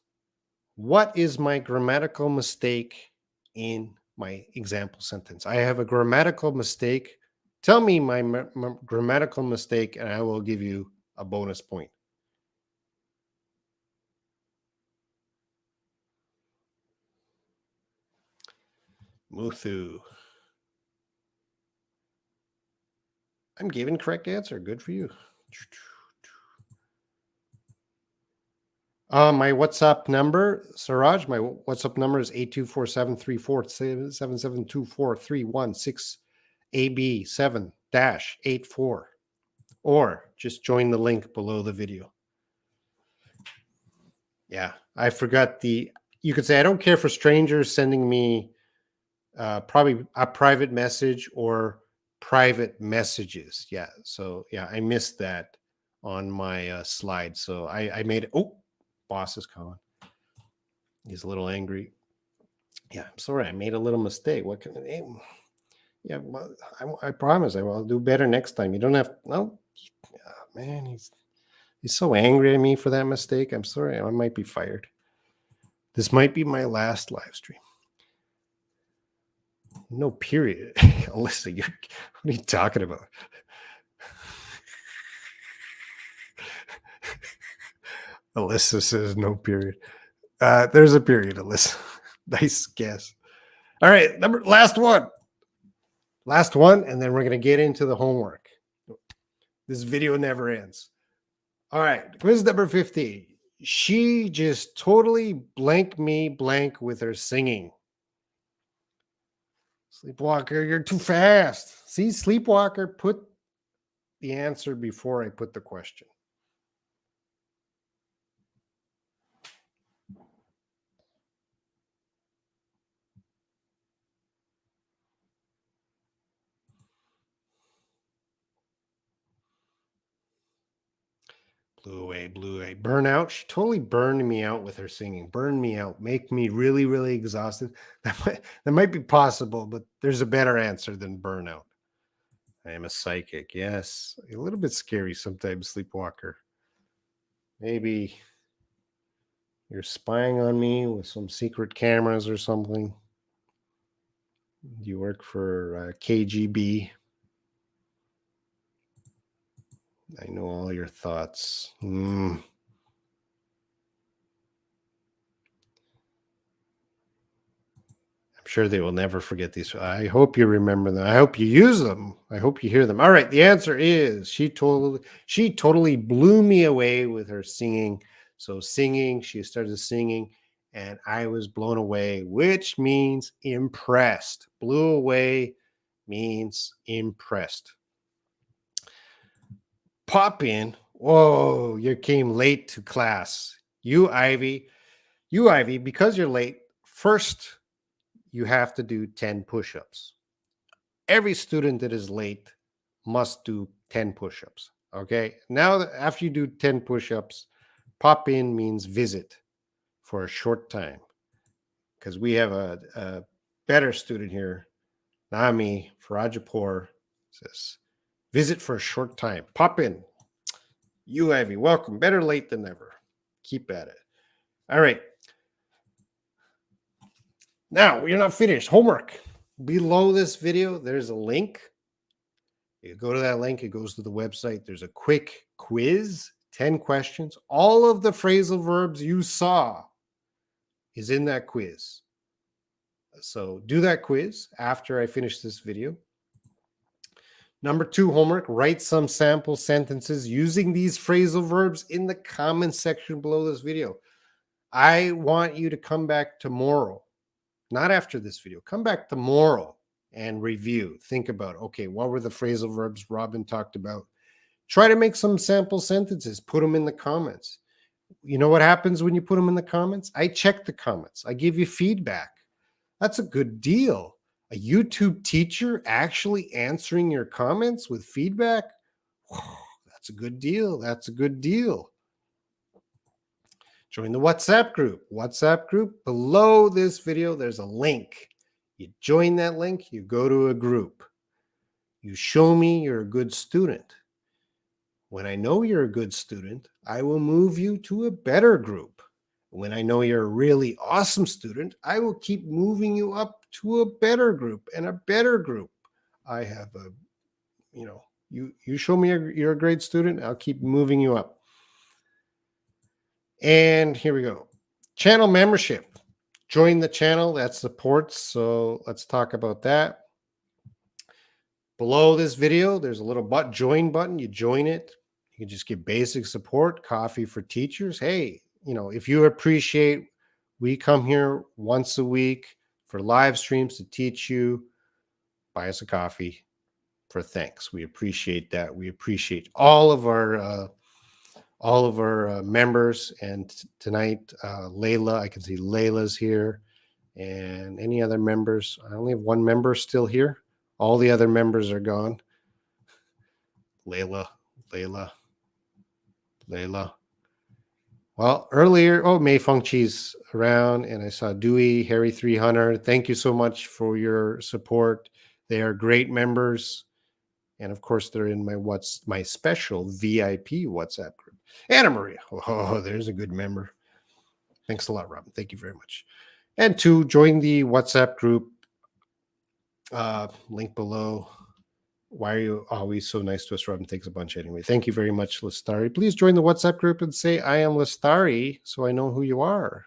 What is my grammatical mistake in my example sentence? I have a grammatical mistake. Tell me my grammatical mistake, and I will give you a bonus point. Muthu. I'm giving correct answer. Good for you. My WhatsApp number, Siraj, my WhatsApp number is 82473477243168AB7-84. Or just join the link below the video. Yeah, I forgot you could say, I don't care for strangers sending me probably a private message or private messages. Yeah. So yeah, I missed that on my slide. So I made it. Oh, boss is calling. He's a little angry. Yeah, I'm sorry. I made a little mistake. What can I? Yeah, well, I promise I will do better next time. You don't have no. Man, he's so angry at me for that mistake. I'm sorry. I might be fired. This might be my last live stream. No period. Alyssa, what are you talking about? Alyssa says no period. There's a period, Alyssa. Nice guess. All right, last one. Last one, and then we're going to get into the homework. This video never ends. All right, quiz number 50. She just totally blanked me blank with her singing. Sleepwalker, you're too fast. See, Sleepwalker, put the answer before I put the question. Blew away, blew away. Burnout. She totally burned me out with her singing. Burned me out. Make me really, really exhausted. That might be possible, but there's a better answer than burnout. I am a psychic. Yes. A little bit scary sometimes, Sleepwalker. Maybe you're spying on me with some secret cameras or something. You work for KGB. I know all your thoughts. I'm sure they will never forget these. I hope you remember them. I hope you use them. I hope you hear them. All right. The answer is she totally blew me away with her singing. So singing, she started singing, and I was blown away, which means impressed. Blew away means impressed. Pop in. Whoa, you came late to class. You, Ivy, because you're late, first you have to do 10 push-ups. Every student that is late must do 10 push-ups. Okay. Now, after you do 10 push-ups, pop in means visit for a short time. Because we have a better student here, Nami Farajapur, says, visit for a short time. Pop in. You, Ivy, welcome. Better late than never. Keep at it. All right. Now, we're not finished. Homework. Below this video, there's a link. You go to that link, it goes to the website. There's a quick quiz, 10 questions. All of the phrasal verbs you saw is in that quiz. So do that quiz after I finish this video. Number 2 homework, write some sample sentences using these phrasal verbs in the comment section below this video. I want you to come back tomorrow, not after this video. Come back tomorrow and review. Think about, okay, what were the phrasal verbs Robin talked about? Try to make some sample sentences. Put them in the comments. You know what happens when you put them in the comments? I check the comments. I give you feedback. That's a good deal. A YouTube teacher actually answering your comments with feedback? That's a good deal. That's a good deal. Join the WhatsApp group. WhatsApp group, below this video, there's a link. You join that link, you go to a group. You show me you're a good student. When I know you're a good student, I will move you to a better group. When I know you're a really awesome student, I will keep moving you up to a better group and a better group. I have you show me you're a great student, I'll keep moving you up. And here we go. Channel membership. Join the channel that supports. So let's talk about that. Below this video, there's a little join button. You join it. You can just get basic support, coffee for teachers. Hey, if you appreciate, we come here once a week for live streams to teach you. Buy us a coffee for thanks. We appreciate that. We appreciate all of our members. And tonight, Layla, I can see Layla's here, and any other members. I only have one member still here. All the other members are gone. Layla. Well, earlier, Mei Feng Chi's around, and I saw Dewey, Harry 300. Thank you so much for your support. They are great members. And of course, they're in my special VIP WhatsApp group. Anna Maria. Oh, there's a good member. Thanks a lot, Robin. Thank you very much. And to join the WhatsApp group, link below. Why are you always so nice to us, Robin? Thanks a bunch anyway. Thank you very much, Lestari. Please join the WhatsApp group and say, I am Lestari, so I know who you are.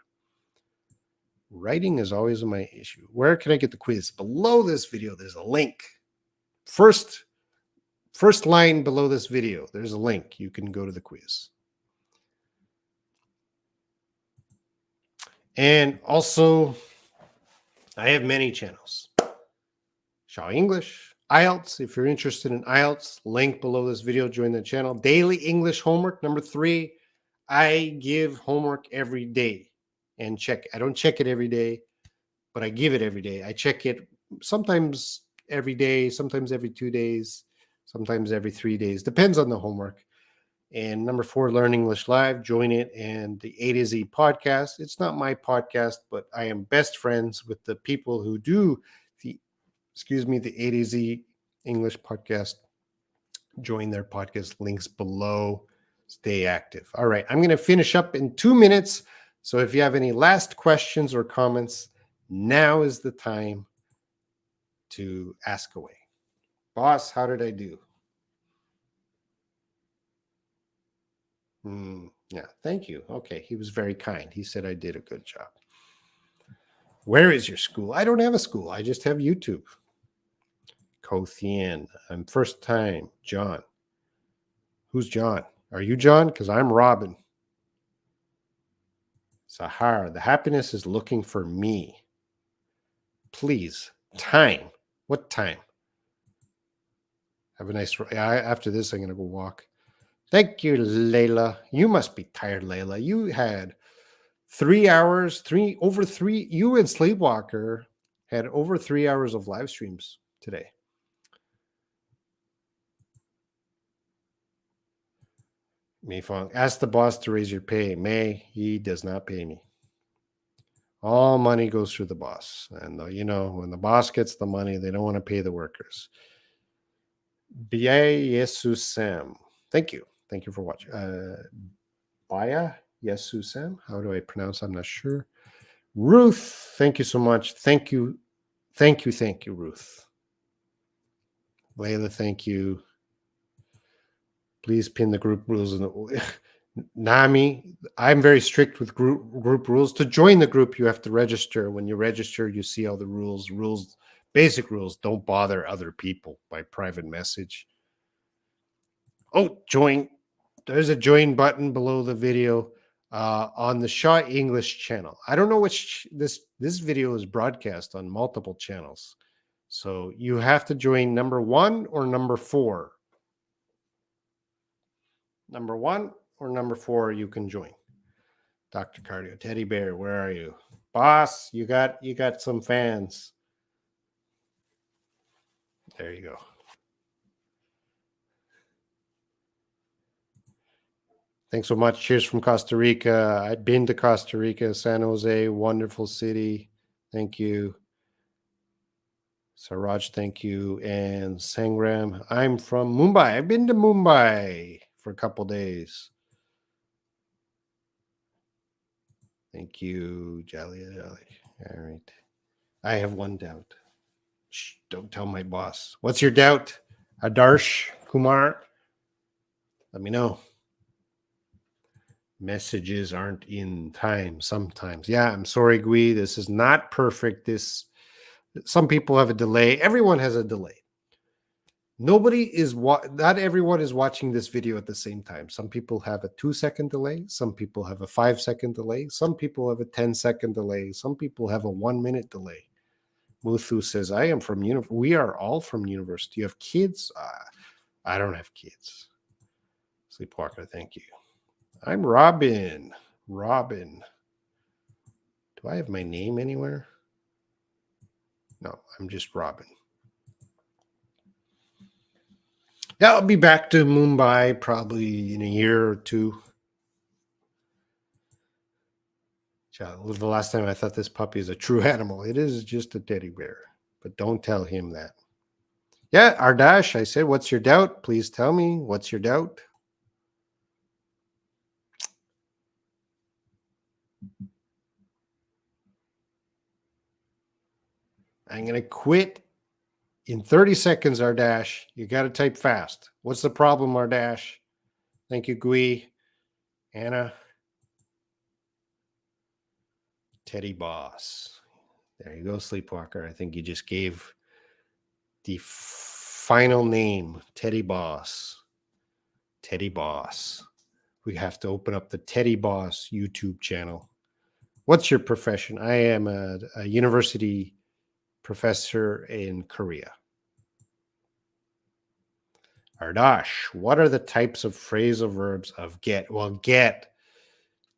Writing is always my issue. Where can I get the quiz? Below this video, there's a link. First line below this video, there's a link. You can go to the quiz. And also, I have many channels. Shaw English, IELTS. If you're interested in IELTS, link below this video. Join the channel. Daily English homework. Number 3, I give homework every day and check. I don't check it every day, but I give it every day. I check it sometimes every day, sometimes every 2 days, sometimes every 3 days. Depends on the homework. And number 4, Learn English Live. Join it. And the A to Z podcast. It's not my podcast, but I am best friends with the people who do the A to Z English podcast. Join their podcast, links below. Stay active. All right. I'm going to finish up in 2 minutes. So if you have any last questions or comments, now is the time to ask away. Boss, how did I do? Yeah, thank you. Okay, he was very kind. He said I did a good job. Where is your school? I don't have a school. I just have YouTube. Kothian. I'm first time. John. Who's John? Are you John? Because I'm Robin. Sahar. The happiness is looking for me. Please. Time. What time? Have a nice... After this, I'm going to go walk. Thank you, Layla. You must be tired, Layla. You had 3 hours, you and Sleepwalker had over 3 hours of live streams today. Mei Fong, ask the boss to raise your pay. May, he does not pay me. All money goes through the boss. And when the boss gets the money, they don't want to pay the workers. Bia Jesus Sam. Thank you. Thank you for watching. Baya Jesus Sam. How do I pronounce? I'm not sure. Ruth, thank you so much. Thank you, Ruth. Layla, thank you. Please pin the group rules. Nami, I'm very strict with group rules. To join the group, you have to register. When you register, you see all the rules. Basic rules. Don't bother other people by private message. Oh, join. There's a join button below the video on the Shaw English channel. I don't know which this video is broadcast on multiple channels. So you have to join number 1 or number 4. Number 1 or number 4, you can join. Dr. Cardio, Teddy Bear, where are you? Boss, you got some fans. There you go. Thanks so much. Cheers from Costa Rica. I've been to Costa Rica, San Jose, wonderful city. Thank you. Saraj, thank you. And Sangram, I'm from Mumbai. I've been to Mumbai for a couple days. Thank you, Jolly. All right. I have one doubt. Shh, don't tell my boss. What's your doubt? Adarsh Kumar? Let me know. Messages aren't in time sometimes. Yeah, I'm sorry, Gui. This is not perfect. Some people have a delay. Everyone has a delay. not everyone is watching this video at the same time. Some people have a 2-second delay. Some people have a 5-second delay. Some people have a 10-second delay. Some people have a 1-minute delay. Muthu says, I am from we are all from university. You have kids? I don't have kids. Sleepwalker, thank you. I'm Robin. Robin. Do I have my name anywhere? No, I'm just Robin. Yeah, I'll be back to Mumbai probably in a year or two. It was the last time I thought this puppy is a true animal. It is just a teddy bear, but don't tell him that. Yeah, Ardash, I said, what's your doubt? Please tell me, what's your doubt? I'm going to quit in 30 seconds, Ardash. You got to type fast. What's the problem, Ardash? Thank you, Gui. Anna. Teddy Boss. There you go, Sleepwalker. I think you just gave the final name, Teddy Boss. Teddy Boss. We have to open up the Teddy Boss YouTube channel. What's your profession? I am a university professor in Korea. Ardash, what are the types of phrasal verbs of get? Well, get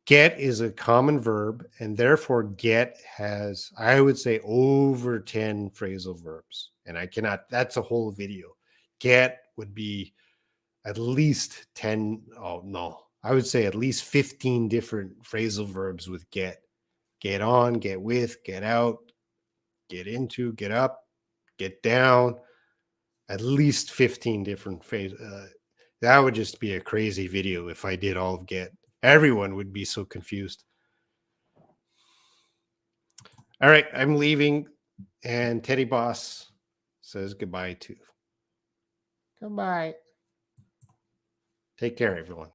is a common verb, and therefore get has, I would say, over 10 phrasal verbs. And that's a whole video. Get would be at least 10. Oh, no. I would say at least 15 different phrasal verbs with get. Get on, get with, get out, get into, get up, get down. At least 15 different phrases. That would just be a crazy video if I did all of get. Everyone would be so confused. All right, I'm leaving. And Teddy Boss says goodbye too. Goodbye. Take care, everyone.